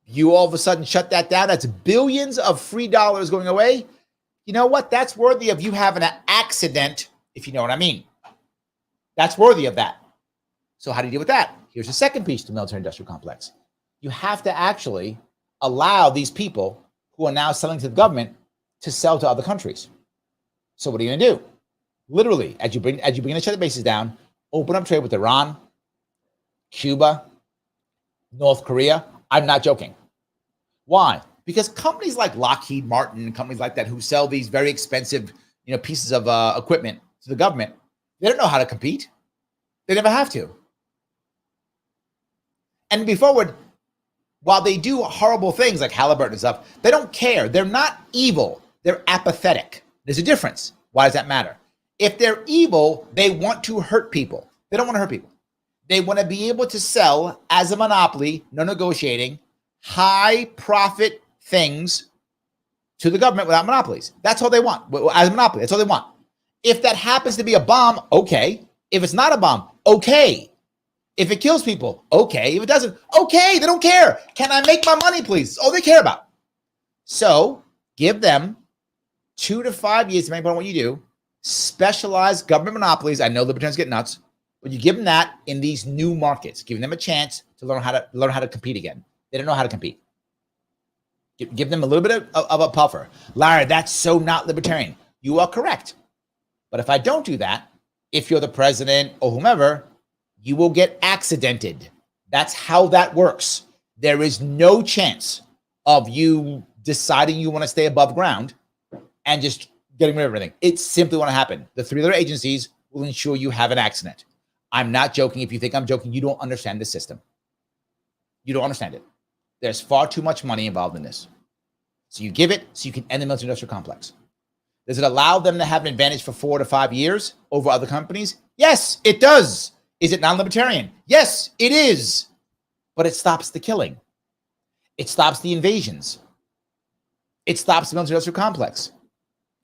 You all of a sudden shut that down. That's billions of free dollars going away. You know what? That's worthy of you having an accident, if you know what I mean. That's worthy of that. So how do you deal with that? Here's the second piece to the military-industrial complex. You have to actually allow these people who are now selling to the government to sell to other countries. So what are you going to do? Literally, as you begin to shut the bases down, open up trade with Iran, Cuba, North Korea. I'm not joking. Why? Because companies like Lockheed Martin and companies like that who sell these very expensive, pieces of equipment to the government, they don't know how to compete. They never have to. And to be forward, while they do horrible things like Halliburton and stuff, they don't care. They're not evil. They're apathetic. There's a difference. Why does that matter? If they're evil, they want to hurt people. They don't want to hurt people. They want to be able to sell as a monopoly, no negotiating, high profit things to the government without monopolies. That's all they want. As a monopoly, that's all they want. If that happens to be a bomb, okay. If it's not a bomb, okay. If it kills people, okay. If it doesn't, okay. They don't care. Can I make my money, please? That's all they care about. So give them 2 to 5 years, depending on what you do, specialized government monopolies. I know Libertarians get nuts, but you give them that in these new markets, giving them a chance to learn how to compete again. They don't know how to compete. Give them a little bit of a puffer. Larry, that's so not libertarian. You are correct. But if I don't do that, if you're the president or whomever, you will get accidented. That's how that works. There is no chance of you deciding you want to stay above ground and just getting rid of everything. It simply won't happen. The 3 other agencies will ensure you have an accident. I'm not joking. If you think I'm joking, you don't understand the system. You don't understand it. There's far too much money involved in this. So you give it so you can end the military-industrial complex. Does it allow them to have an advantage for 4 to 5 years over other companies? Yes, it does. Is it non-libertarian? Yes, it is. But it stops the killing. It stops the invasions. It stops the military-industrial complex.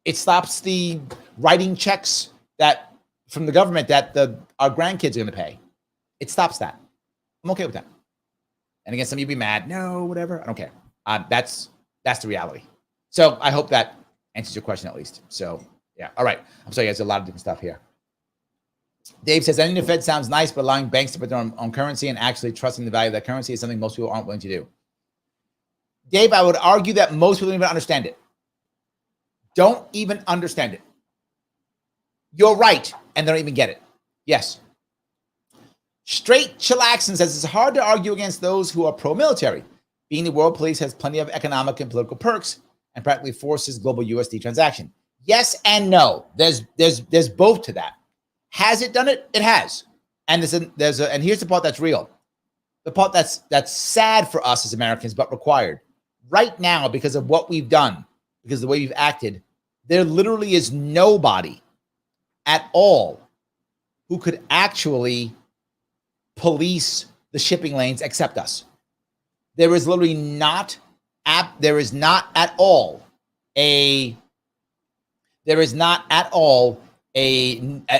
It stops the writing checks that from the government that our grandkids are going to pay. It stops that. I'm okay with that. And again, some of you be mad. No, whatever. I don't care. That's the reality. So I hope that answers your question at least. So yeah. All right. I'm sorry, there's a lot of different stuff here. Dave says, ending the Fed sounds nice, but allowing banks to put their own currency and actually trusting the value of that currency is something most people aren't willing to do. Dave, I would argue that most people don't even understand it. Don't even understand it. You're right, and they don't even get it. Yes. Straight Chillaxin says, it's hard to argue against those who are pro-military. Being the world police has plenty of economic and political perks and practically forces global USD transaction. Yes and no. There's both to that. Has it done it? It has. And and here's the part that's real. The part that's sad for us as Americans, but required. Right now, because of what we've done, because of the way we've acted, there literally is nobody at all who could actually police the shipping lanes except us. There is literally not at all a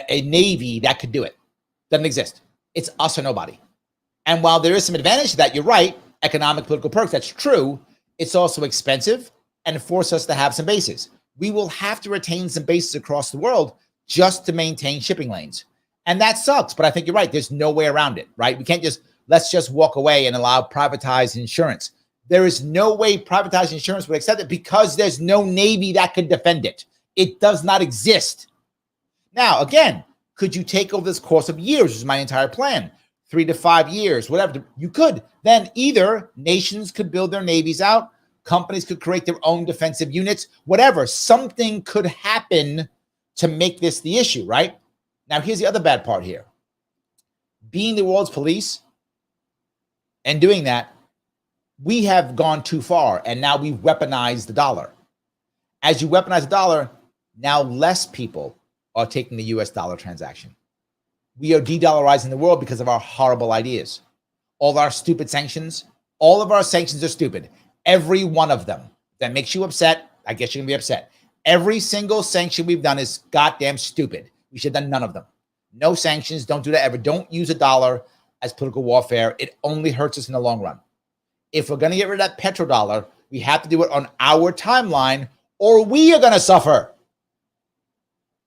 navy that could do it. Doesn't exist. It's us or nobody. And while there is some advantage to that, you're right, economic, political perks, that's true. It's also expensive and force us to have some bases. We will have to retain some bases across the world just to maintain shipping lanes. And that sucks, but I think you're right. There's no way around it, right? We can't let's just walk away and allow privatized insurance. There is no way privatized insurance would accept it because there's no Navy that could defend it. It does not exist. Now, again, could you take over this course of years, which is my entire plan, 3 to 5 years, whatever, you could. Then either nations could build their navies out, companies could create their own defensive units, whatever. Something could happen to make this the issue, right? Now, here's the other bad part here. Being the world's police and doing that, we have gone too far, and now we've weaponized the dollar. As you weaponize the dollar, now less people are taking the US dollar transaction. We are de-dollarizing the world because of our horrible ideas. All our stupid sanctions, all of our sanctions are stupid. Every one of them. That makes you upset. I guess you're going to be upset. Every single sanction we've done is goddamn stupid. We should have done none of them. No sanctions. Don't do that ever. Don't use a dollar as political warfare. It only hurts us in the long run. If we're going to get rid of that petrodollar, we have to do it on our timeline or we are going to suffer.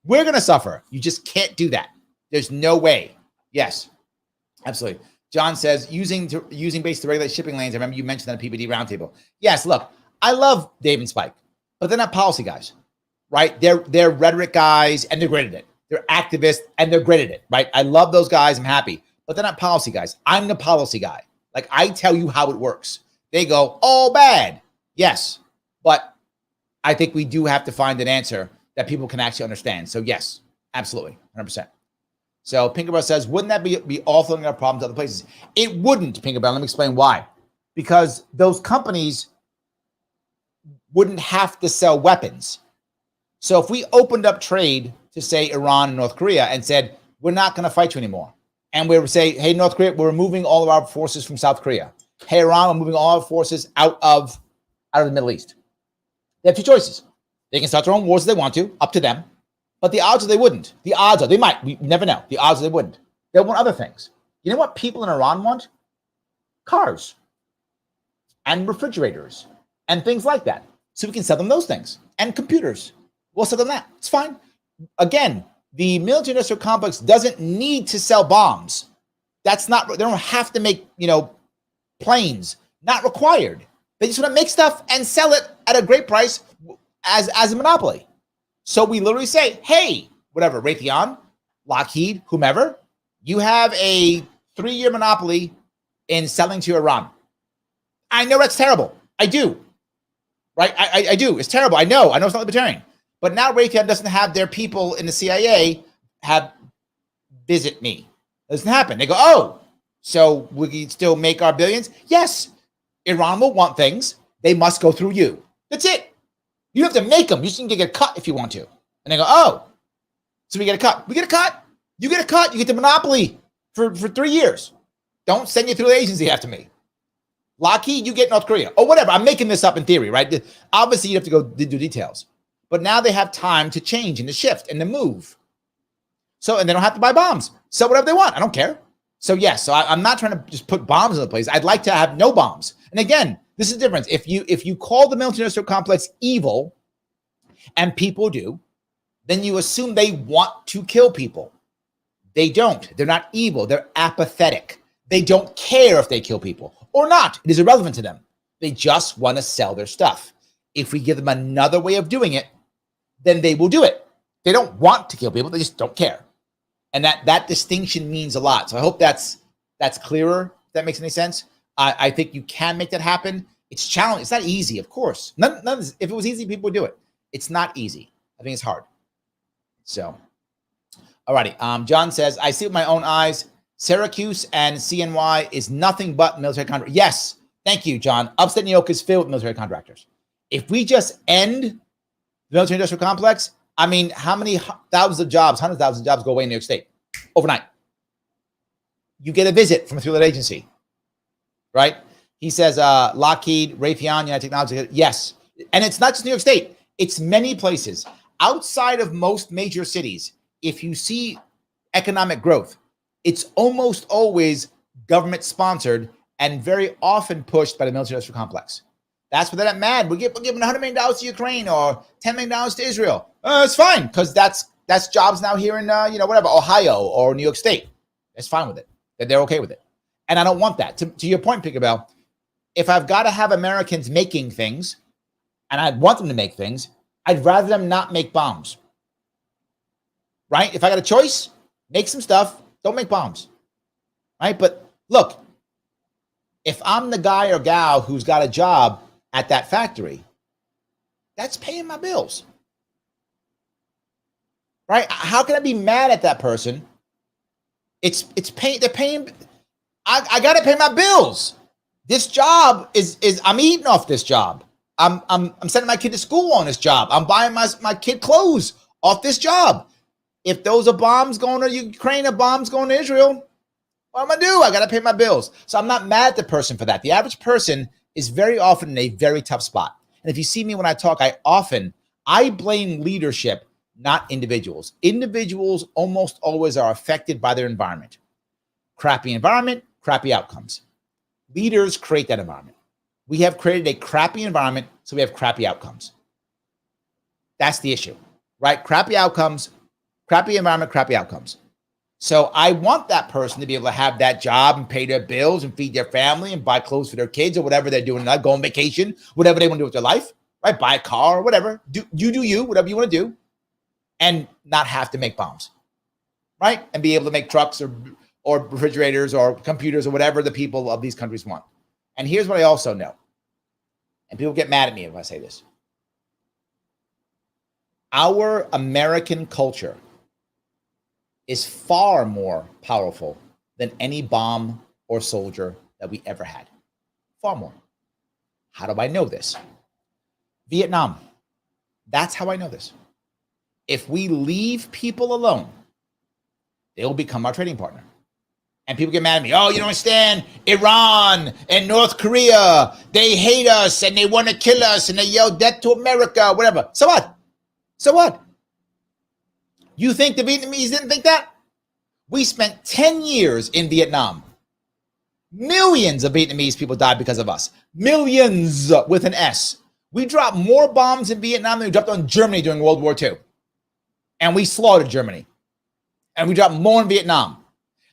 We're going to suffer. You just can't do that. There's no way. Yes, absolutely. John says, using base to regulate shipping lanes. I remember you mentioned that at PPD Roundtable. Yes, look, I love Dave and Spike, but they're not policy guys, right? They're rhetoric guys, and they're great at it. They're activists, and they're great at it, right? I love those guys. I'm happy, but they're not policy guys. I'm the policy guy. Like, I tell you how it works. They go, all bad. Yes, but I think we do have to find an answer that people can actually understand. So yes, absolutely, 100%. So Pinkerbell says, wouldn't that be offloading our problems to other places? It wouldn't, Pinkerbell. Let me explain why. Because those companies wouldn't have to sell weapons. So if we opened up trade to, say, Iran and North Korea and said, we're not going to fight you anymore. And we would say, hey, North Korea, we're removing all of our forces from South Korea. Hey, Iran, we're moving all our forces out of the Middle East. They have two choices. They can start their own wars if they want to, up to them. But the odds are they wouldn't. The odds are they might. We never know. The odds are they wouldn't. They want other things. You know what people in Iran want? Cars and refrigerators and things like that. So we can sell them those things and computers. We'll sell them that. It's fine. Again, the military-industrial complex doesn't need to sell bombs. That's not. They don't have to make planes. Not required. They just want to make stuff and sell it at a great price as a monopoly. So we literally say, hey, whatever, Raytheon, Lockheed, whomever, you have a 3-year monopoly in selling to Iran. I know that's terrible. I do. Right? I do. It's terrible. I know it's not libertarian. But now Raytheon doesn't have their people in the CIA visit me. It doesn't happen. They go, oh, so we can still make our billions? Yes. Iran will want things. They must go through you. That's it. You don't have to make them. You just need to get a cut if you want to. And they go, oh, so we get a cut. We get a cut. You get a cut. You get the monopoly for 3 years. Don't send you through the agency after me. Lockheed, you get North Korea. Or whatever. I'm making this up in theory, right? Obviously, you have to go do details. But now they have time to change and to shift and to move. So, and they don't have to buy bombs. Sell whatever they want. I don't care. So, yes. So I'm not trying to just put bombs in the place. I'd like to have no bombs. And again, this is the difference. If you call the military-industrial complex evil, and people do, then you assume they want to kill people. They don't. They're not evil. They're apathetic. They don't care if they kill people or not. It is irrelevant to them. They just want to sell their stuff. If we give them another way of doing it, then they will do it. They don't want to kill people. They just don't care. And that distinction means a lot. So I hope that's clearer, if that makes any sense. I think you can make that happen. It's challenging. It's not easy, of course. If it was easy, people would do it. It's not easy. I think it's hard. So, alrighty. John says, I see with my own eyes, Syracuse and CNY is nothing but military contract. Yes. Thank you, John. Upstate New York is filled with military contractors. If we just end the military industrial complex, I mean, how many thousands of jobs, hundreds of thousands of jobs go away in New York State overnight? You get a visit from a through-that agency, right? He says, Lockheed, Raytheon, United Technologies. Yes. And it's not just New York State. It's many places. Outside of most major cities, if you see economic growth, it's almost always government-sponsored and very often pushed by the military-industrial complex. That's why they're not mad. We're giving $100 million to Ukraine or $10 million to Israel. It's fine, because that's jobs now here in, Ohio or New York State. It's fine with it. They're okay with it. And I don't want that. To your point, Picabell, if I've got to have Americans making things, and I want them to make things, I'd rather them not make bombs. Right? If I got a choice, make some stuff, don't make bombs. Right? But look, if I'm the guy or gal who's got a job at that factory, that's paying my bills. Right? How can I be mad at that person? It's paying. They're paying. I got to pay my bills. This job is I'm eating off this job. I'm sending my kid to school on this job. I'm buying my kid clothes off this job. If those are bombs going to Ukraine or bombs going to Israel, what am I do? I got to pay my bills. So I'm not mad at the person for that. The average person is very often in a very tough spot. And if you see me when I talk, I blame leadership, not individuals. Individuals almost always are affected by their environment. Crappy environment, crappy outcomes. Leaders create that environment. We have created a crappy environment, so we have crappy outcomes. That's the issue, right? Crappy outcomes, crappy environment, crappy outcomes. So I want that person to be able to have that job and pay their bills and feed their family and buy clothes for their kids or whatever they're doing, go on vacation, whatever they want to do with their life, right? Buy a car or whatever. Do you, whatever you want to do, and not have to make bombs, right? And be able to make trucks or refrigerators or computers or whatever the people of these countries want. And here's what I also know. And people get mad at me if I say this. Our American culture is far more powerful than any bomb or soldier that we ever had. Far more. How do I know this? Vietnam. That's how I know this. If we leave people alone, they will become our trading partner. And people get mad at me. Oh, you don't understand. Iran and North Korea, they hate us and they want to kill us and they yell death to America, whatever. So what? So what? You think the Vietnamese didn't think that? We spent 10 years in Vietnam. Millions of Vietnamese people died because of us. Millions with an S. We dropped more bombs in Vietnam than we dropped on Germany during World War II. And we slaughtered Germany. And we dropped more in Vietnam.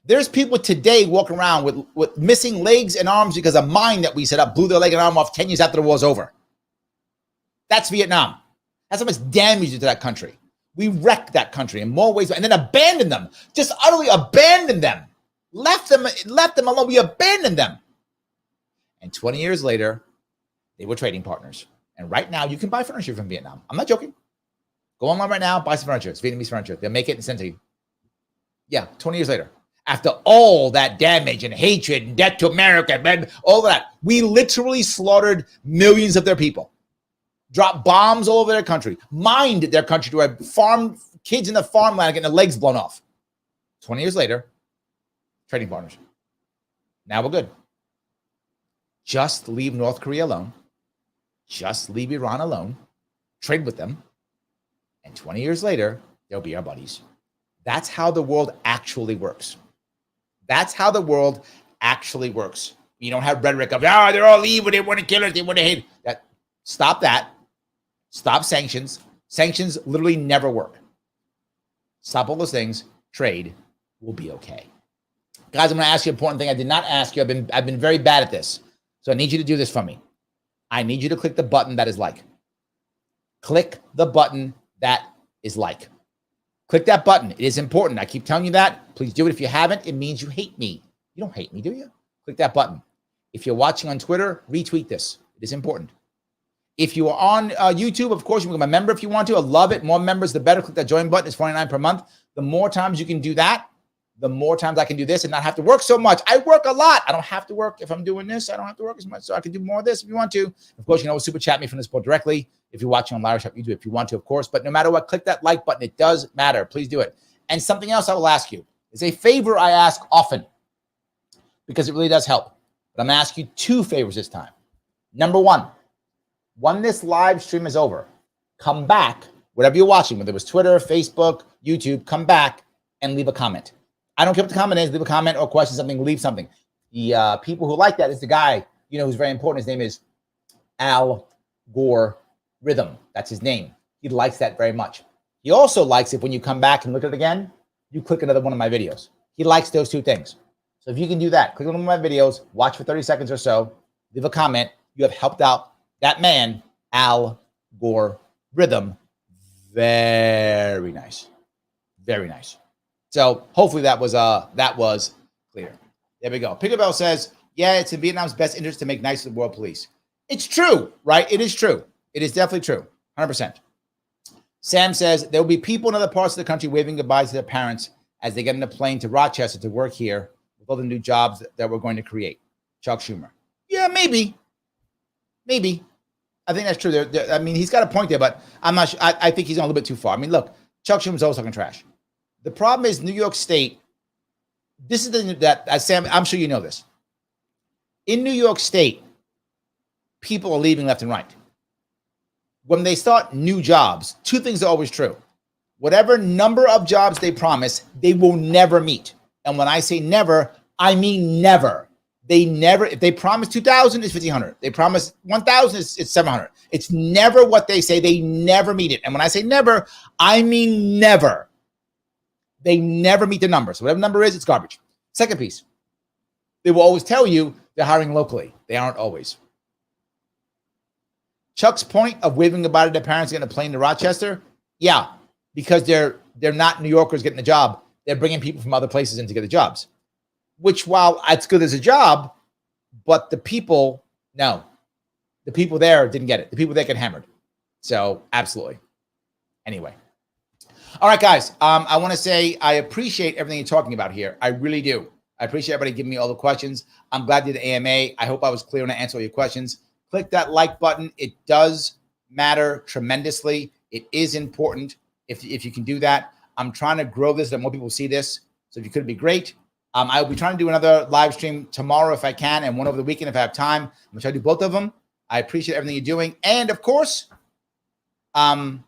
There's people today walking around with missing legs and arms because a mine that we set up blew their leg and arm off 10 years after the war's over. That's Vietnam. That's how much damage to that country. We wrecked that country in more ways and then abandoned them. Just utterly abandoned them. Left them alone. We abandoned them. And 20 years later, they were trading partners. And right now, you can buy furniture from Vietnam. I'm not joking. Go online right now, buy some furniture. It's Vietnamese furniture. They'll make it and send it to you. Yeah, 20 years later. After all that damage and hatred and death to America, all that, we literally slaughtered millions of their people, dropped bombs all over their country, mined their country to have farm kids in the farmland getting their legs blown off. 20 years later, trading partners. Now we're good. Just leave North Korea alone. Just leave Iran alone. Trade with them. And 20 years later, they'll be our buddies. That's how the world actually works. That's how the world actually works. You don't have rhetoric of, they're all evil, they want to kill us, they want to hate. Stop that. Stop sanctions. Sanctions literally never work. Stop all those things. Trade. will be okay. Guys, I'm going to ask you an important thing I did not ask you. I've been very bad at this. So I need you to do this for me. I need you to click the button that is like. Click the button that is like. Click that button. It is important. I keep telling you that. Please do it. If you haven't, it means you hate me. You don't hate me, do you? Click that button. If you're watching on Twitter, retweet this. It is important. If you are on YouTube, of course, you can become a member if you want to. I love it. More members, the better. Click that join button. It's $49 per month. The more times you can do that, the more times I can do this and not have to work so much. I work a lot. I don't have to work. If I'm doing this, I don't have to work as much. So I can do more of this if you want to. Of course, you can always super chat me from this board directly. If you're watching on Larry Sharpe YouTube, if you want to, of course. But no matter what, click that like button. It does matter. Please do it. And something else I will ask you is a favor I ask often because it really does help. But I'm going to ask you two favors this time. Number one, when this live stream is over, come back, whatever you're watching, whether it was Twitter, Facebook, YouTube, come back and leave a comment. I don't care what the comment is. Leave a comment or question something. Leave something. The people who like that is the guy, who's very important. His name is Al Gore Rhythm. That's his name. He likes that very much. He also likes it when you come back and look at it again, you click another one of my videos. He likes those two things. So if you can do that, click on one of my videos, watch for 30 seconds or so, leave a comment. You have helped out that man, Al Gore Rhythm. Very nice. Very nice. So hopefully that was clear. There we go. Picklebell says, yeah, it's in Vietnam's best interest to make nice to the world police. It's true, right? It is true. It is definitely true. 100%. Sam says, there will be people in other parts of the country waving goodbyes to their parents as they get in a plane to Rochester to work here with all the new jobs that we're going to create. Chuck Schumer. Yeah, maybe. Maybe. I think that's true. I mean, he's got a point there, but I'm not sure. I think he's going a little bit too far. I mean, look, Chuck Schumer's always talking trash. The problem is New York State. This is the thing that Sam, I'm sure you know this. In New York State, people are leaving left and right. When they start new jobs, two things are always true. Whatever number of jobs they promise, they will never meet. And when I say never, I mean never. They never, if they promise 2,000, it's 1,500. They promise 1,000, it's 700. It's never what they say. They never meet it. And when I say never, I mean never. They never meet the number. So whatever number is, it's garbage. Second piece, they will always tell you they're hiring locally. They aren't always. Chuck's point of waving goodbye to their parents getting a plane to Rochester, yeah, because they're not New Yorkers getting the job. They're bringing people from other places in to get the jobs. Which, while it's good as a job, but the people, no. The people there didn't get it. The people there get hammered. So, absolutely. Anyway. All right, guys. I want to say I appreciate everything you're talking about here. I really do. I appreciate everybody giving me all the questions. I'm glad you did the AMA. I hope I was clear when I answered all your questions. Click that like button. It does matter tremendously. It is important if you can do that. I'm trying to grow this so that more people see this. So if you could, be great. I will be trying to do another live stream tomorrow if I can, and one over the weekend if I have time. I'm going to try to do both of them. I appreciate everything you're doing. And, of course, hold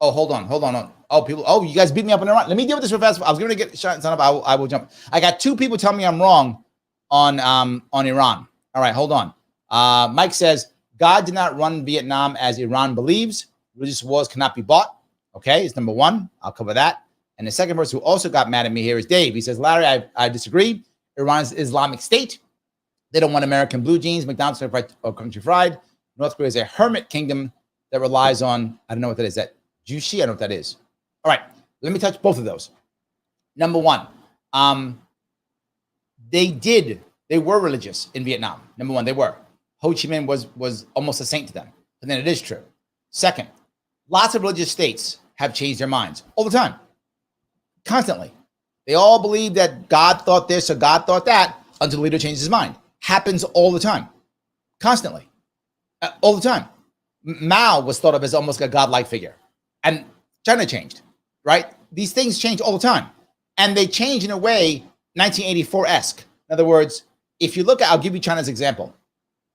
on. You guys beat me up on Iran. Let me deal with this real fast. I was going to get shot and son up. I will jump. I got two people telling me I'm wrong on Iran. All right, hold on. Mike says, God did not run Vietnam as Iran believes. Religious wars cannot be bought. Okay, it's number one. I'll cover that. And the second person who also got mad at me here is Dave. He says, Larry, I disagree. Iran is Islamic State. They don't want American blue jeans, McDonald's or country fried. North Korea is a hermit kingdom that relies on, I don't know what that is, that Jushi? I don't know what that is. All right, let me touch both of those. Number one, they were religious in Vietnam. Number one, they were. Ho Chi Minh was almost a saint to them. And then it is true. Second, lots of religious states have changed their minds all the time. Constantly. They all believe that God thought this or God thought that until the leader changes his mind. Happens all the time. Constantly. All the time. Mao was thought of as almost a godlike figure. And China changed, right? These things change all the time. And they change in a way 1984-esque. In other words, if you look at, I'll give you China's example.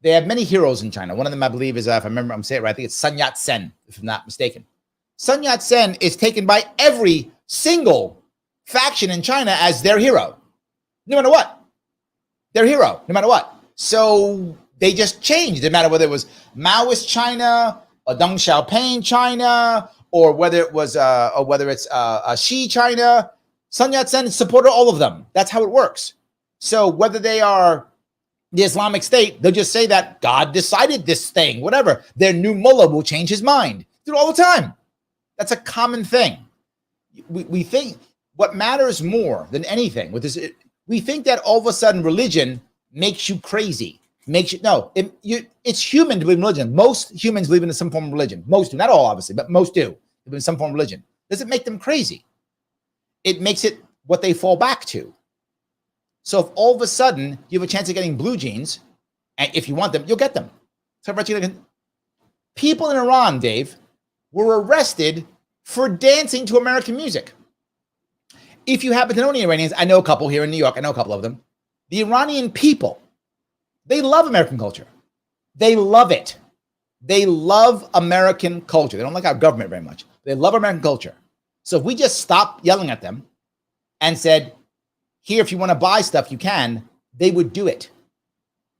They have many heroes in China. One of them, I believe, is, if I remember, I'm saying it right, I think it's Sun Yat-sen, if I'm not mistaken. Sun Yat-sen is taken by every single faction in China as their hero. No matter what. Their hero, no matter what. So they just changed, no matter whether it was Maoist China or Deng Xiaoping China, or whether it was, or whether it's Xi China. Sun Yat-sen supported all of them. That's how it works. So whether they are the Islamic State, they'll just say that God decided this thing, whatever. Their new mullah will change his mind. Do it all the time. That's a common thing. We think what matters more than anything with this, we think that all of a sudden religion makes you crazy. It's human to believe in religion. Most humans believe in some form of religion. Most do, not all obviously, but most do believe in some form of religion. Does it make them crazy? It makes it what they fall back to. So if all of a sudden you have a chance of getting blue jeans, and if you want them, you'll get them. People in Iran, Dave, were arrested for dancing to American music. If you happen to know any Iranians, I know a couple here in New York. I know a couple of them. The Iranian people, they love American culture. They love it. They love American culture. They don't like our government very much. They love American culture. So if we just stopped yelling at them and said, here, if you want to buy stuff, you can, they would do it.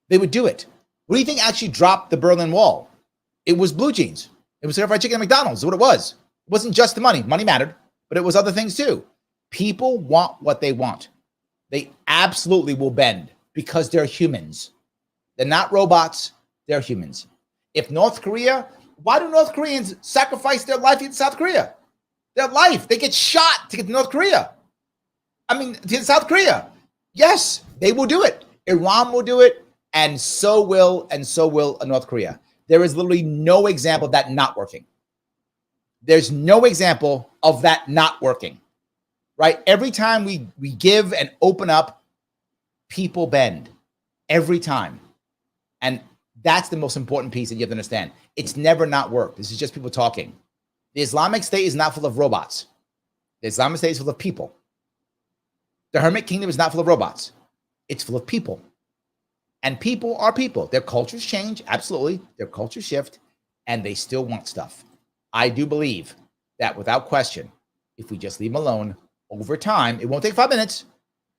They would do it. What do you think actually dropped the Berlin Wall? It was blue jeans. It was fried chicken at McDonald's, is what it was. It wasn't just the money. Money mattered, but it was other things too. People want what they want. They absolutely will bend because they're humans. They're not robots. They're humans. If North Korea, why do North Koreans sacrifice their life in South Korea? Their life. They get shot to get to North Korea. To South Korea. Yes, they will do it. Iran will do it, and so will North Korea. There is literally no example of that not working. There's no example of that not working, right? Every time we give and open up, people bend. Every time. And that's the most important piece that you have to understand. It's never not worked. This is just people talking. The Islamic State is not full of robots. The Islamic State is full of people. The Hermit Kingdom is not full of robots. It's full of people. And people are people. Their cultures change, absolutely. Their cultures shift, and they still want stuff. I do believe that without question, if we just leave them alone, over time, it won't take 5 minutes,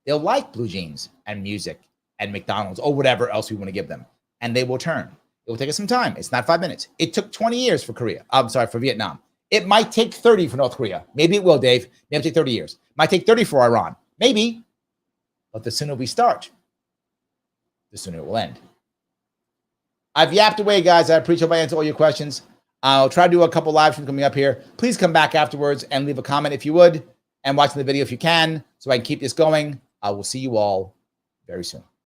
they'll like blue jeans and music and McDonald's or whatever else we want to give them. And they will turn. It will take us some time. It's not 5 minutes. It took 20 years for Vietnam. It might take 30 for North Korea. Maybe it will, Dave. Maybe it'll take 30 years. Might take 30 for Iran. Maybe. But the sooner we start, the sooner it will end. I've yapped away, guys. I appreciate my answer all your questions. I'll try to do a couple live streams coming up here. Please come back afterwards and leave a comment if you would, and watch the video if you can, so I can keep this going. I will see you all very soon.